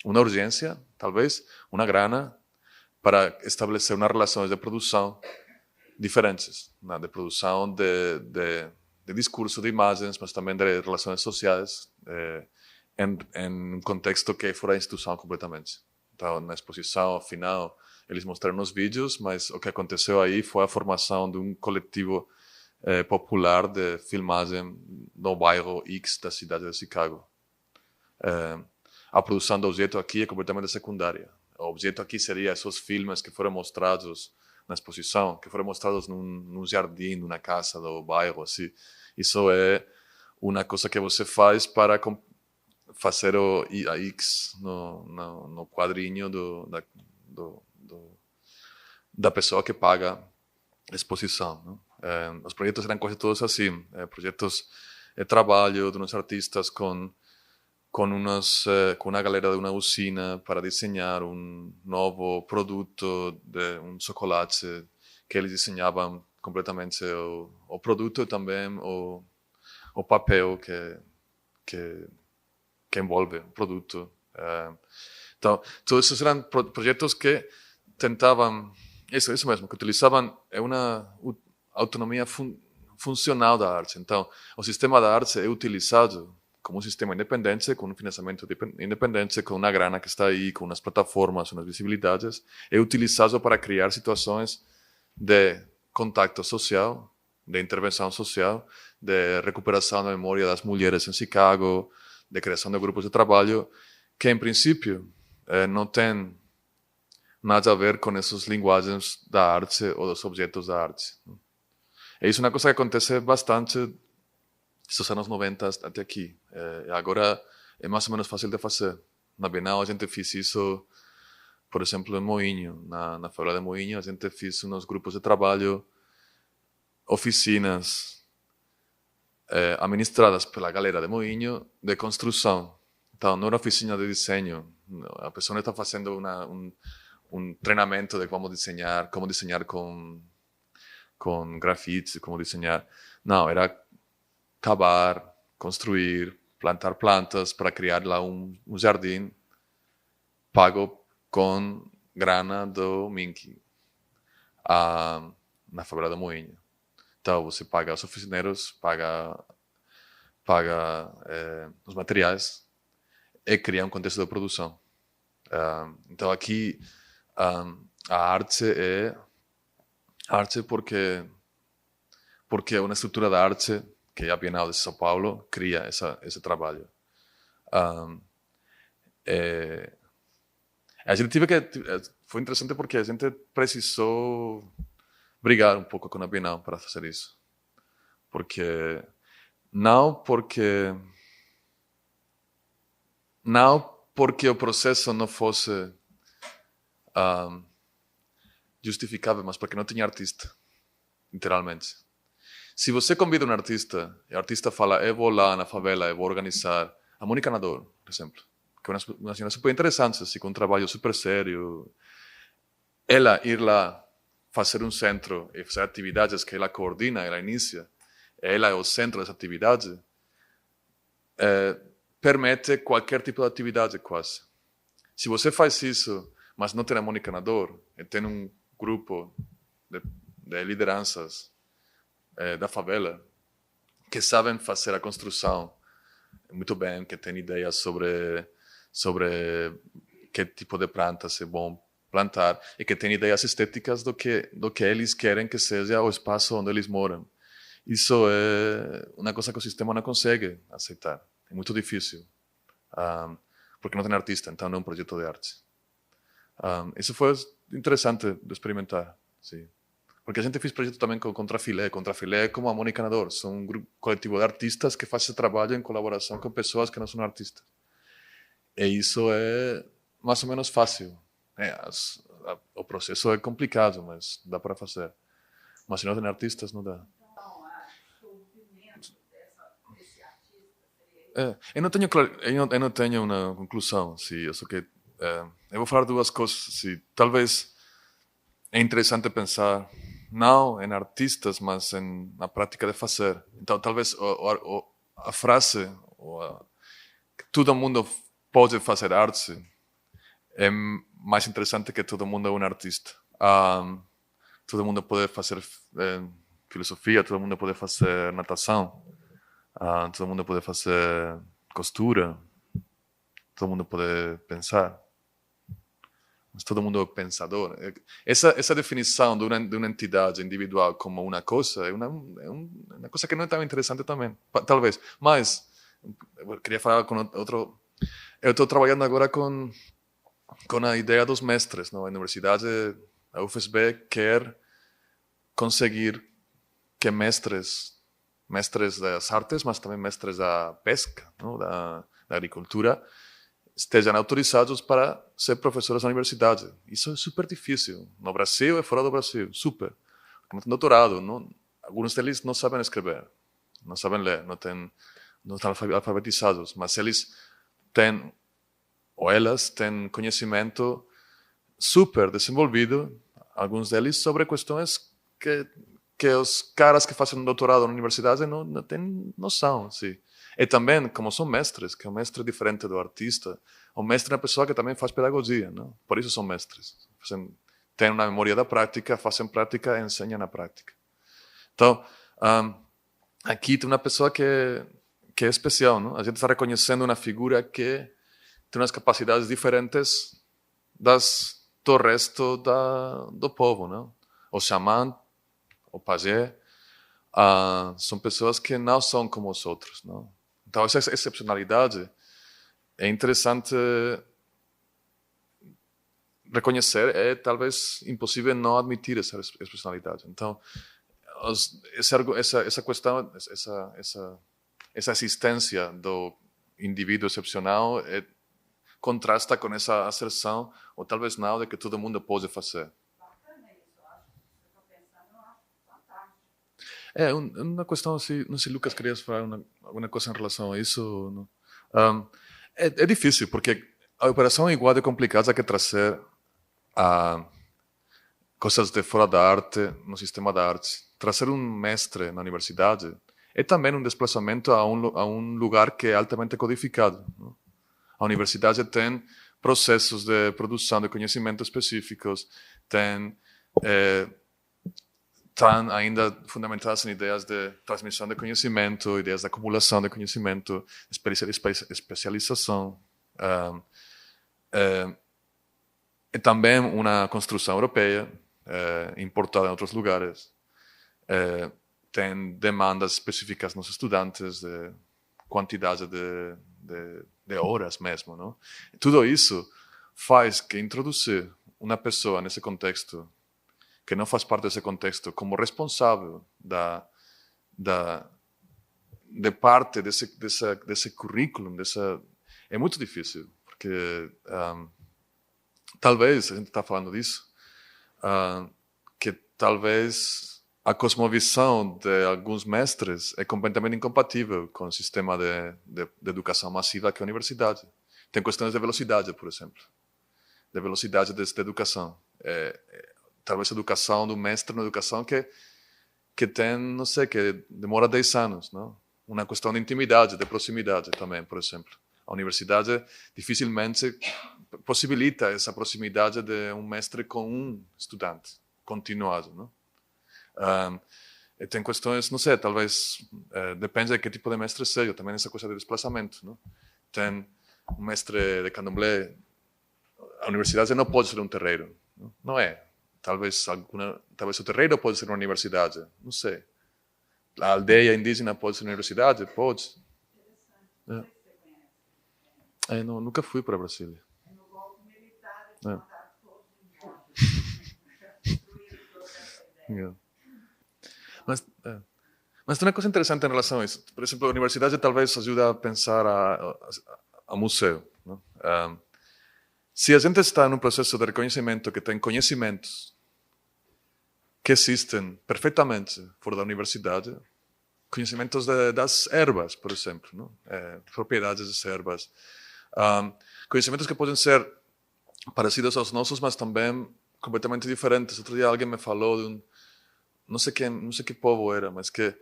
uma urgência, talvez, uma grana, para estabelecer umas relações de produção diferentes, né? De produção de discurso, de imagens, mas também de relações sociais, em um contexto que é fora da instituição completamente. Então, na exposição, ao final, eles mostraram os vídeos, mas o que aconteceu aí foi a formação de um coletivo popular de filmagem no bairro X da cidade de Chicago. A produção do objeto aqui é completamente secundária. O objeto aqui seria esses filmes que foram mostrados na exposição, que foram mostrados num jardim, numa casa do bairro, assim. Isso é uma coisa que você faz para fazer o X no quadrinho da pessoa que paga a exposição. Né? Os projetos eram quase todos assim, projetos de trabalho de uns artistas com uma galera de uma usina para desenhar um novo produto de um chocolate que eles desenhavam completamente o produto e também o papel que envolve o produto. Então, todos esses eram projetos que tentavam, isso mesmo, que utilizavam uma autonomia funcional da arte. Então, o sistema da arte é utilizado como um sistema independente, com um financiamento independente, com uma grana que está aí, com umas plataformas, umas visibilidades, é utilizado para criar situações de contato social, de intervenção social, de recuperação da memória das mulheres em Chicago, de criação de grupos de trabalho, que, em princípio, não tem nada a ver com essas linguagens da arte ou dos objetos da arte. E isso é uma coisa que acontece bastante dos anos 90 até aqui. Agora é mais ou menos fácil de fazer. Na Bienal a gente fez isso, por exemplo, em Moinho. Na favela de Moinho a gente fez uns grupos de trabalho, oficinas administradas pela galera de Moinho de construção. Então, não era oficina de desenho. A pessoa não está fazendo um treinamento de como desenhar com grafites, como desenhar. Não, era cavar, construir, plantar plantas para criar lá um jardim pago com grana do Minky na favela de Moinho. Então, você paga os oficineiros, paga os materiais e cria um contexto de produção. Então, aqui, a arte é porque é uma estrutura da arte que a Bienal de São Paulo cria esse trabalho. A gente foi interessante porque a gente precisou brigar um pouco com a Bienal para fazer isso. Não porque o processo não fosse justificável, mas porque não tinha artista, literalmente. Se você convida um artista e o artista fala, eu vou lá na favela, eu vou organizar a Mônica Nador, por exemplo, que é uma senhora super interessante, assim, com um trabalho super sério. Ela ir lá fazer um centro e fazer atividades que ela coordena, ela inicia, ela é o centro dessa atividade, permite qualquer tipo de atividade quase. Se você faz isso, mas não tem a Mônica Nador, e tem um grupo de lideranças da favela que sabem fazer a construção muito bem, que têm ideias sobre que tipo de plantas é bom plantar e que têm ideias estéticas do que eles querem que seja o espaço onde eles moram. Isso é uma coisa que o sistema não consegue aceitar. É muito difícil, porque não tem artista, então não é um projeto de arte. Isso foi interessante de experimentar, sim. Porque a gente fez projeto também com Contrafilé. Contrafilé é como a Mônica Nador. São um grupo coletivo de artistas que faz esse trabalho em colaboração com pessoas que não são artistas. E isso é mais ou menos fácil. O processo é complicado, mas dá para fazer. Mas se não tem artistas, não dá. Então, o movimento desse artista seria... Eu não tenho uma conclusão. Eu vou falar duas coisas. Talvez é interessante pensar não em artistas, mas na prática de fazer. Então, talvez a frase que todo mundo pode fazer arte é mais interessante que todo mundo é um artista. Todo mundo pode fazer filosofia, todo mundo pode fazer natação, todo mundo pode fazer costura, todo mundo pode pensar. Mas todo mundo é pensador. Essa definição de uma entidade individual como uma coisa é uma coisa que não é tão interessante também, talvez. Mas eu queria falar com outro. Eu estou trabalhando agora com a ideia dos mestres. Não? A universidade, a UFSB, quer conseguir que mestres mestres das artes, mas também mestres da pesca, não? Da agricultura, estejam autorizados para ser professores na universidade. Isso é super difícil. No Brasil e fora do Brasil, super. Como tem doutorado, não? Alguns deles não sabem escrever, não sabem ler, não estão alfabetizados, mas eles têm, ou elas têm conhecimento super desenvolvido, alguns deles, sobre questões que os caras que fazem doutorado na universidade não têm noção. Assim. E também, como são mestres, que é um mestre diferente do artista, o mestre é uma pessoa que também faz pedagogia, não? Por isso são mestres. Têm uma memória da prática, fazem prática e ensinam na prática. Então, aqui tem uma pessoa que é especial, não? A gente está reconhecendo uma figura que tem umas capacidades diferentes do resto do povo, não? O xamã, o pajé, são pessoas que não são como os outros, não? Então, essa excepcionalidade é interessante reconhecer, é talvez impossível não admitir essa excepcionalidade. Então, essa questão, essa existência do indivíduo excepcional contrasta com essa asserção, ou talvez não, de que todo mundo pode fazer. Bacana isso, eu acho. Se eu estou pensando, eu acho fantástico. Uma questão assim, não sei, Lucas, querias falar alguma coisa em relação a isso? Não? É difícil, porque a operação é igual de complicada que trazer coisas de fora da arte no sistema da arte. Trazer um mestre na universidade é também um desplazamento a um lugar que é altamente codificado. Não? A universidade tem processos de produção de conhecimento específicos, estão ainda fundamentadas em ideias de transmissão de conhecimento, ideias de acumulação de conhecimento, especialização. É também uma construção europeia, importada em outros lugares. Tem demandas específicas nos estudantes, de quantidade de horas mesmo, não? Tudo isso faz que introduzir uma pessoa nesse contexto que não faz parte desse contexto como responsável de parte desse currículo, é muito difícil, porque talvez, a gente está falando disso, que talvez a cosmovisão de alguns mestres é completamente incompatível com o sistema de educação massiva que é a universidade. Tem questões de velocidade, por exemplo. De velocidade de educação. Talvez a educação do mestre na educação que tem, não sei, que demora 10 anos. Não? Uma questão de intimidade, de proximidade também, por exemplo. A universidade dificilmente possibilita essa proximidade de um mestre com um estudante continuado. Não? Tem questões, não sei, talvez depende de que tipo de mestre seja, também essa coisa de desplazamento. Não? Tem um mestre de candomblé, a universidade não pode ser um terreiro, não é? Talvez o terreiro pode ser uma universidade, não sei. A aldeia indígena pode ser uma universidade, pode. Nunca fui para Brasília. No golpe militar, eles mandaram todos embora. Destruíram toda essa ideia. Mas tem uma coisa interessante em relação a isso. Por exemplo, a universidade talvez ajude a pensar a museu. Não? Se a gente está num processo de reconhecimento que tem conhecimentos que existem perfeitamente fora da universidade, conhecimentos das ervas, por exemplo, não? Propriedades das ervas, conhecimentos que podem ser parecidos aos nossos, mas também completamente diferentes. Outro dia alguém me falou de um, não sei que povo era, mas que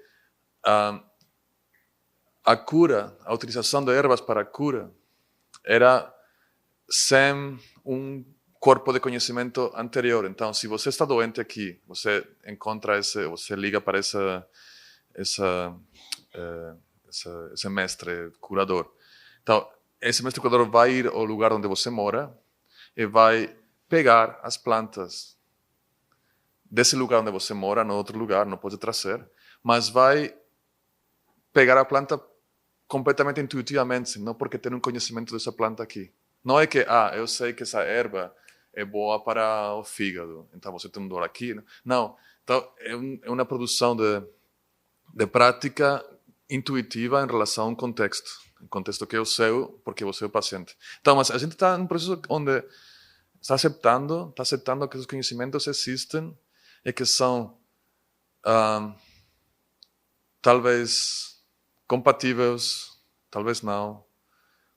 a cura, a utilização de ervas para a cura era sem um corpo de conhecimento anterior. Então, se você está doente aqui, você encontra você liga para esse mestre curador. Então, esse mestre curador vai ir ao lugar onde você mora e vai pegar as plantas desse lugar onde você mora, no outro lugar, não pode trazer, mas vai pegar a planta completamente intuitivamente, não porque tem um conhecimento dessa planta aqui. Não é que, eu sei que essa erva é boa para o fígado, então você tem dor aqui. Não, então é uma produção de prática intuitiva em relação a um contexto que é o seu, porque você é o paciente. Então, mas a gente está num processo onde está aceitando que os conhecimentos existem e que são talvez compatíveis, talvez não,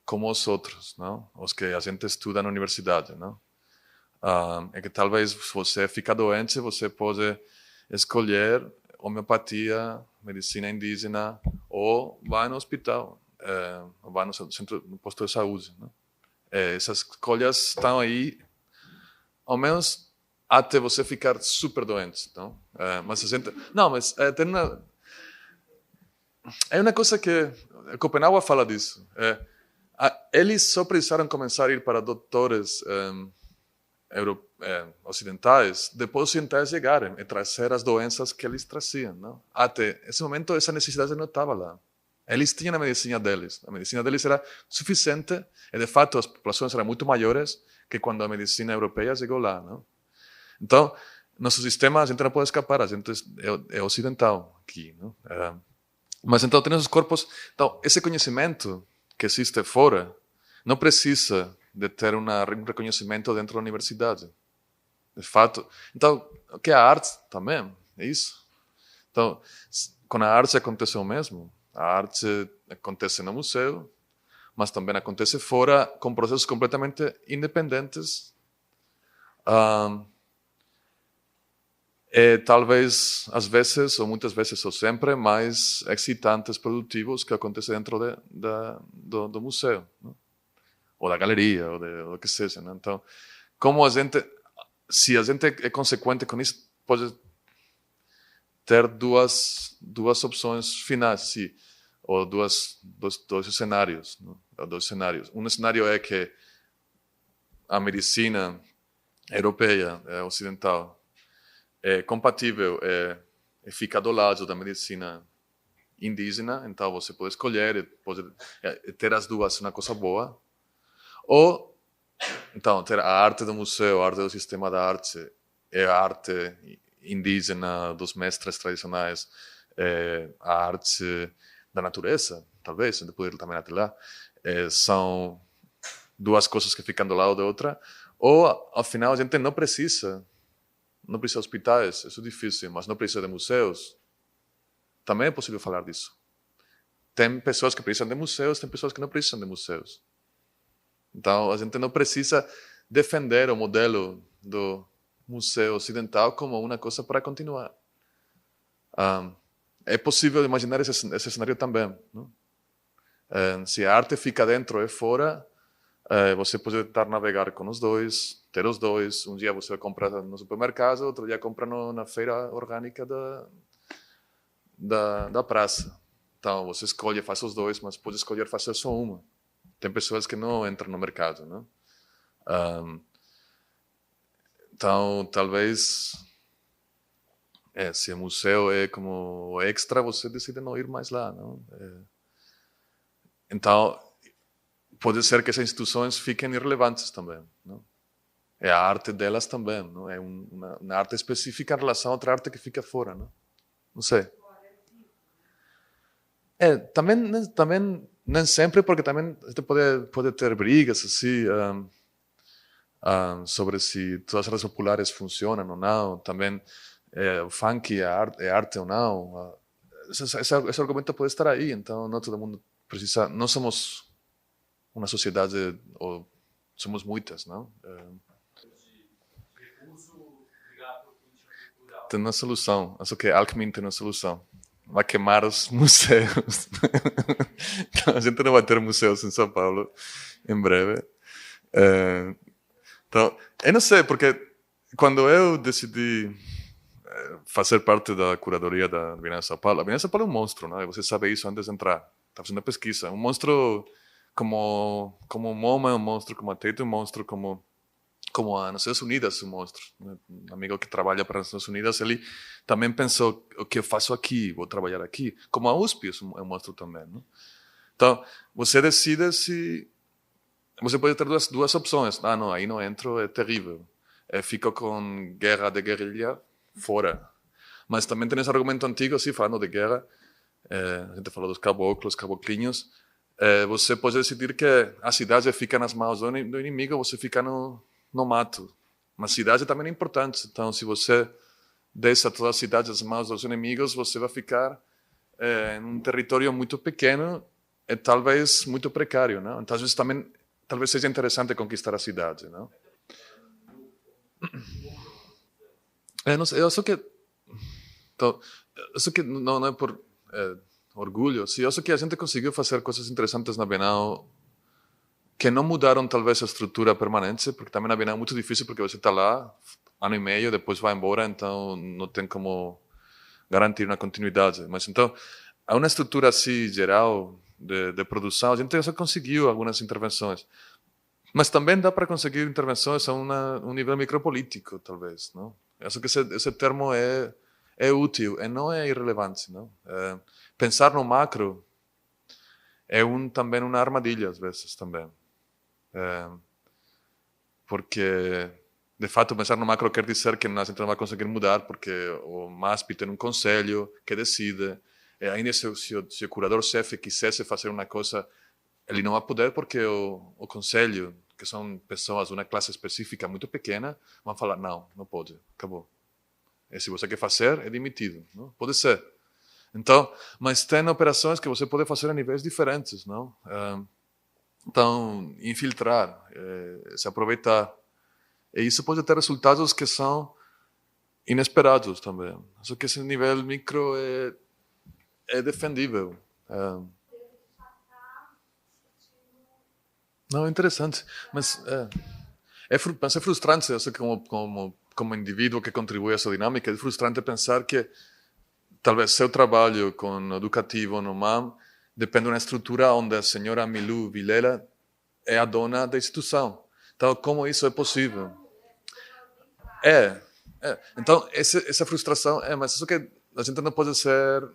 como os outros, não? Os que a gente estuda na universidade, não? É que talvez se você fica doente, você pode escolher homeopatia, medicina indígena, ou vai no hospital, ou vai no posto de saúde, não? Essas escolhas estão aí, ao menos até você ficar super doente, não? Mas a gente, não, mas tem uma coisa que Copenhague fala disso. Eles só precisaram começar a ir para doutores ocidentais depois os ocidentais chegarem e trazer as doenças que eles traziam, não? Até esse momento essa necessidade não estava lá. Eles tinham a medicina deles era suficiente e de fato as populações eram muito maiores que quando a medicina europeia chegou lá, não? Então nosso sistema a gente não pode escapar, a gente é ocidental aqui, não? Mas então tem esses corpos, então esse conhecimento que existe fora não precisa de ter um reconhecimento dentro da universidade. De fato. Então, o que é a arte também é isso. Então, com a arte acontece o mesmo. A arte acontece no museu, mas também acontece fora com processos completamente independentes. E talvez, às vezes, ou muitas vezes, ou sempre, mais excitantes, produtivos que acontecem dentro do museu, não? Ou da galeria, ou do que seja, não? Então, como se a gente é consequente com isso, pode ter duas opções finais, sim, ou dois cenários, não? Dois cenários. Um cenário é que a medicina europeia, ocidental, é compatível e fica do lado da medicina indígena, então você pode escolher e pode ter as duas, uma coisa boa. Ou, então, ter a arte do museu, a arte do sistema da arte, e a arte indígena dos mestres tradicionais, a arte da natureza, talvez, de poder também até lá, são duas coisas que ficam do lado da outra. Ou, ao final, a gente não precisa de hospitais, isso é difícil, mas não precisa de museus. Também é possível falar disso. Tem pessoas que precisam de museus, tem pessoas que não precisam de museus. Então, a gente não precisa defender o modelo do museu ocidental como uma coisa para continuar. É possível imaginar esse cenário também, não? Se a arte fica dentro e fora, você pode tentar navegar com os dois, ter os dois. Um dia você vai comprar no supermercado, outro dia compra na feira orgânica da praça. Então, você escolhe, faz os dois, mas pode escolher fazer só uma. Tem pessoas que não entram no mercado, não? Então, talvez, se o museu é como extra, você decide não ir mais lá, não? Então, pode ser que essas instituições fiquem irrelevantes também, não? É a arte delas também, não? É uma arte específica em relação a outra arte que fica fora, não? Não sei. Também nem sempre, porque também você pode ter brigas assim, sobre se todas as artes populares funcionam ou não. Também o funk é arte ou não. Esse argumento pode estar aí, então não todo mundo precisa. Não somos uma sociedade, ou somos muitas, não? Tem uma solução. Acho que Alckmin tem uma solução. Vai queimar os museus. Então, a gente não vai ter museus em São Paulo em breve. Então, eu não sei, porque quando eu decidi fazer parte da curadoria da Bienal de São Paulo, a Bienal de São Paulo é um monstro, né? Você sabe isso antes de entrar. Está fazendo a pesquisa. Um monstro como o MoMA, um monstro como a Tate, um monstro como as Nações Unidas, um monstro. Um amigo que trabalha para as Nações Unidas, ele também pensou: o que eu faço aqui? Vou trabalhar aqui. Como a USP é um monstro também, não? Então, você decide se... Você pode ter duas opções. Não, aí não entro, é terrível. Fico com guerra de guerrilha fora. Mas também tem esse argumento antigo, assim, falando de guerra, a gente falou dos caboclos, caboclinhos, você pode decidir que a cidade fica nas mãos do inimigo, você fica no mato. Mas a cidade também é importante, então se você deixa toda a cidade nas mãos dos inimigos, você vai ficar em um território muito pequeno e talvez muito precário, não? Então, às vezes também, talvez seja interessante conquistar a cidade, não? Não sei, eu acho que não é por orgulho, sim, eu acho que a gente conseguiu fazer coisas interessantes na Bienal que não mudaram talvez a estrutura permanente, porque também na Bienal é muito difícil, porque você está lá ano e meio, depois vai embora, então não tem como garantir uma continuidade. Mas então, há uma estrutura assim geral de produção, a gente já conseguiu algumas intervenções. Mas também dá para conseguir intervenções a um nível micropolítico, talvez, não? Eu acho que esse termo é útil e não é irrelevante, não? Pensar no macro é também uma armadilha, às vezes, também. Porque, de fato, pensar no macro quer dizer que a gente não vai conseguir mudar, porque o MASP tem um conselho que decide, e ainda se o curador-chefe quisesse fazer uma coisa, ele não vai poder, porque o conselho, que são pessoas de uma classe específica muito pequena, vão falar, não pode, acabou. E se você quer fazer, é demitido. Não? Pode ser. Então, mas tem operações que você pode fazer a níveis diferentes, não? Então, infiltrar, se aproveitar. E isso pode ter resultados que são inesperados também. Só que esse nível micro é defendível. Não, é interessante. Mas é frustrante, eu sei, como indivíduo que contribui a essa dinâmica, é frustrante pensar que talvez seu trabalho com educativo no MAM depende de uma estrutura onde a senhora Milú Vilela é a dona da instituição. Então, como isso é possível? Então, essa frustração mas isso que a gente não pode ser,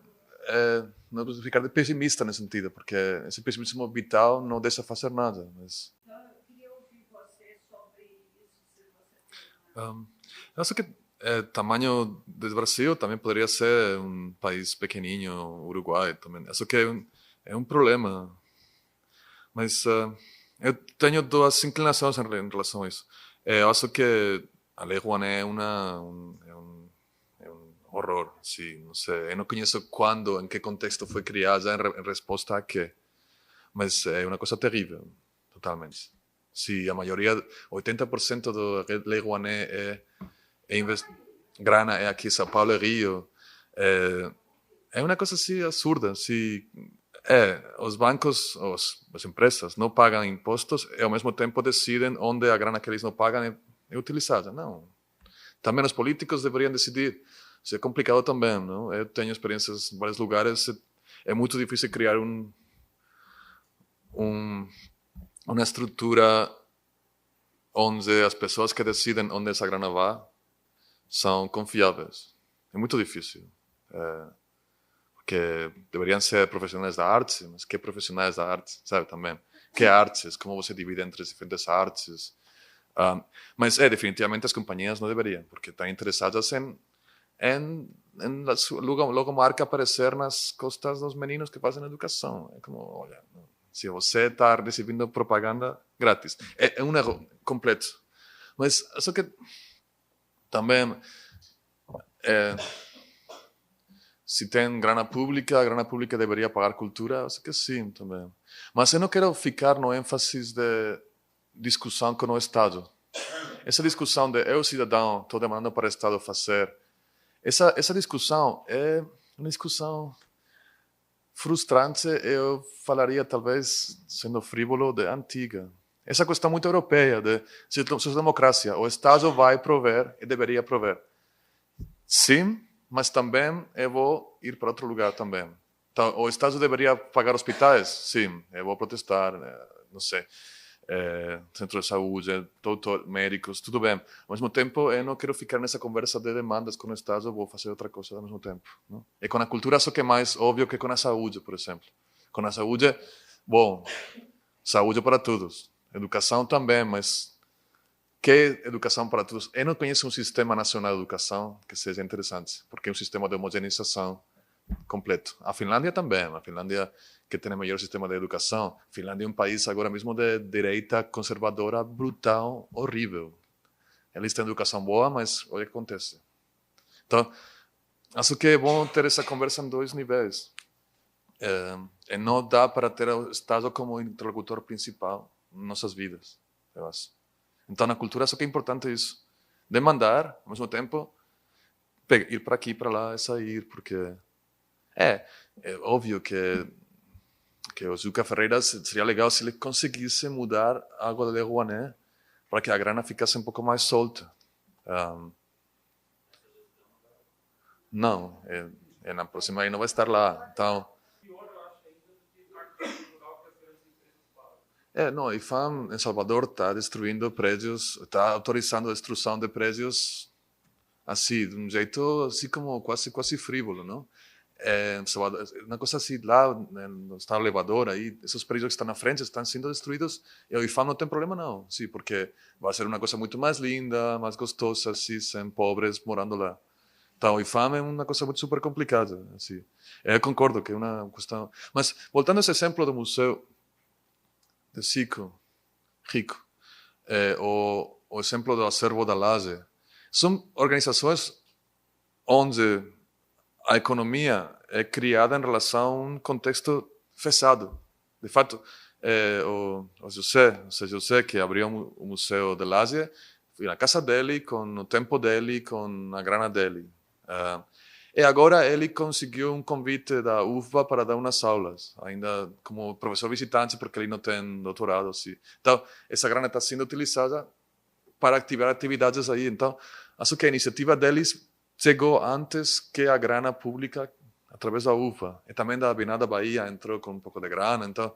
não pode ficar pessimista nesse sentido, porque esse pessimismo vital não deixa fazer nada. Mas Então, eu queria ouvir você sobre isso, se você tem eu acho que tamanho do Brasil também poderia ser um país pequenininho, Uruguai também. Acho que é um problema. Mas eu tenho duas inclinações em relação a isso. Eu acho que a Lei Rouanet é um horror. Sim, não sei. Eu não conheço quando, em que contexto foi criada, em resposta a quê. Mas é uma coisa terrível, totalmente. Se a maioria, 80% da Lei Rouanet grana é aqui, São Paulo e Rio. É uma coisa assim absurda. Os bancos, as empresas não pagam impostos e ao mesmo tempo decidem onde a grana que eles não pagam é utilizada. Não. Também os políticos deveriam decidir. Isso é complicado também, não? Eu tenho experiências em vários lugares. É muito difícil criar uma estrutura onde as pessoas que decidem onde essa grana vai são confiáveis. É muito difícil. Porque deveriam ser profissionais da arte, mas que profissionais da arte, sabe, também? Que artes? Como você divide entre as diferentes artes? Mas definitivamente as companhias não deveriam, porque estão interessadas em logomarca aparecer nas costas dos meninos que fazem educação. É como, olha, se você está recebendo propaganda grátis. É um erro completo. Mas só que também se tem grana pública, a grana pública deveria pagar cultura, acho que sim também. Mas eu não quero ficar no ênfase de discussão com o Estado. Essa discussão de eu, cidadão, estou demandando para o Estado fazer, essa discussão é uma discussão frustrante, eu falaria, talvez, sendo frívolo, de antiga. Essa questão muito europeia, de socialdemocracia, o Estado vai prover e deveria prover. Sim, mas também eu vou ir para outro lugar também. Então, o Estado deveria pagar hospitais? Sim, eu vou protestar, não sei. Centro de saúde, médicos, tudo bem. Ao mesmo tempo, eu não quero ficar nessa conversa de demandas com o Estado, eu vou fazer outra coisa ao mesmo tempo. Não? E com a cultura, só que é mais óbvio que com a saúde, por exemplo. Com a saúde, bom, saúde para todos. Educação também, mas que educação para todos? Eu não conheço um sistema nacional de educação que seja interessante, porque é um sistema de homogeneização completo. A Finlândia também. A Finlândia que tem o melhor sistema de educação. A Finlândia é um país agora mesmo de direita conservadora brutal, horrível. Eles têm educação boa, mas olha o que acontece. Então, acho que é bom ter essa conversa em dois níveis. E não dá para ter o Estado como interlocutor principal em nossas vidas, eu acho. Então, na cultura, acho que é importante isso. Demandar, ao mesmo tempo, ir para aqui, para lá, é sair, porque é óbvio que o Juca Ferreiras seria legal se ele conseguisse mudar algo da Lei Rouanet para que a grana ficasse um pouco mais solta. Não, na próxima aí não vai estar lá. Então, não, a IFAM em Salvador está destruindo prédios, está autorizando a destruição de prédios assim, de um jeito assim como quase frívolo, não? Salvador, uma coisa assim, lá está o elevador aí, esses prédios que estão na frente estão sendo destruídos e o IFAM não tem problema não, sim, porque vai ser uma coisa muito mais linda, mais gostosa, assim, sem pobres morando lá. Então, o IFAM é uma coisa muito super complicada, assim. Eu concordo que é uma questão... Mas, voltando a esse exemplo do museu de Rico, o exemplo do acervo da Laje, são organizações onde a economia é criada em relação a um contexto fechado. De fato, o José, que abriu o Museu de Laje, foi na casa dele, com o tempo dele, com a grana dele. E agora ele conseguiu um convite da UFBA para dar umas aulas, ainda como professor visitante, porque ele não tem doutorado. Assim. Então, essa grana está sendo utilizada para ativar atividades aí. Então, acho que a iniciativa deles chegou antes que a grana pública através da UFBA. E também da Avenida Bahia entrou com um pouco de grana. Então,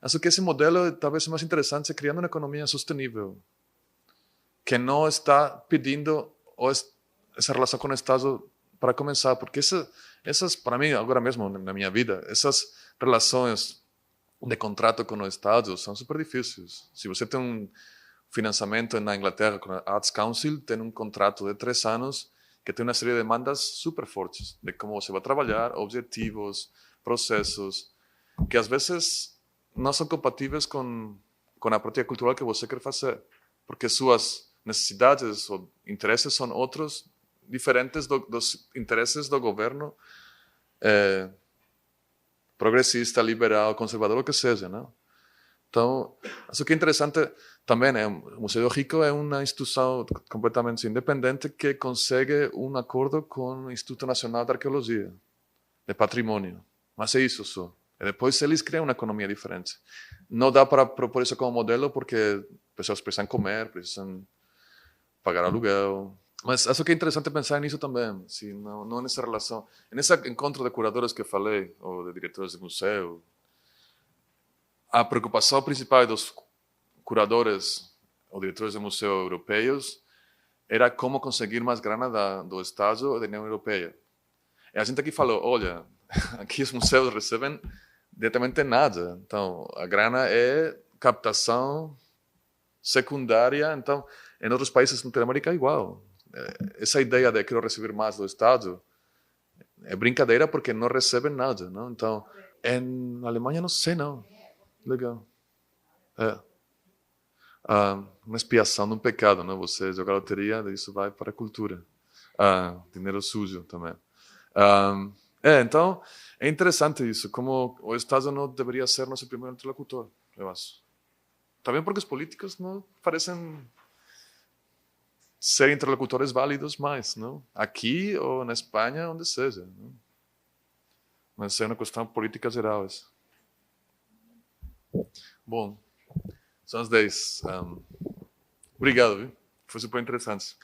acho que esse modelo talvez é mais interessante, criando uma economia sustentável, que não está pedindo essa relação com o Estado para começar, porque essas, para mim, agora mesmo na minha vida, essas relações de contrato com o Estado são super difíceis. Se você tem um financiamento na Inglaterra com a Arts Council, tem um contrato de 3 anos que tem uma série de demandas super fortes de como você vai trabalhar, objetivos, processos, que às vezes não são compatíveis com a prática cultural que você quer fazer, porque suas necessidades ou interesses são outros, diferentes dos interesses do governo progressista, liberal, conservador, o que seja, não? Então, acho que é interessante também, o Museu do Rico é uma instituição completamente independente que consegue um acordo com o Instituto Nacional de Arqueologia, de Patrimônio. Mas é isso só. E depois eles criam uma economia diferente. Não dá para propor isso como modelo porque pessoas precisam comer, precisam pagar aluguel. Mas acho que é interessante pensar nisso também, assim, não nessa relação. Nesse encontro de curadores que falei, ou de diretores de museu, a preocupação principal dos curadores ou diretores de museu europeus era como conseguir mais grana do Estado e da União Europeia. E a gente aqui falou, olha, aqui os museus recebem diretamente nada. Então, a grana é captação secundária. Então, em outros países da América é igual. Essa ideia de quero receber mais do Estado é brincadeira porque não recebem nada, não? Então, em Alemanha não sei, não. Legal. Uma expiação de um pecado, não? Você jogar loteria, isso vai para a cultura. Dinheiro sujo também. Então, é interessante isso, como o Estado não deveria ser nosso primeiro interlocutor, eu acho. Também porque os políticos não parecem ser interlocutores válidos mais, não? Aqui ou na Espanha, onde seja. Não? Mas é uma questão política geral. Isso. Bom, são as 10. Obrigado, viu? Foi super interessante.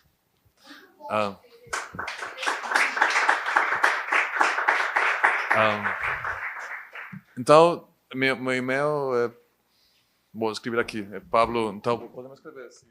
Então, meu e-mail é... Vou escrever aqui. É Pablo... Então, podemos escrever assim.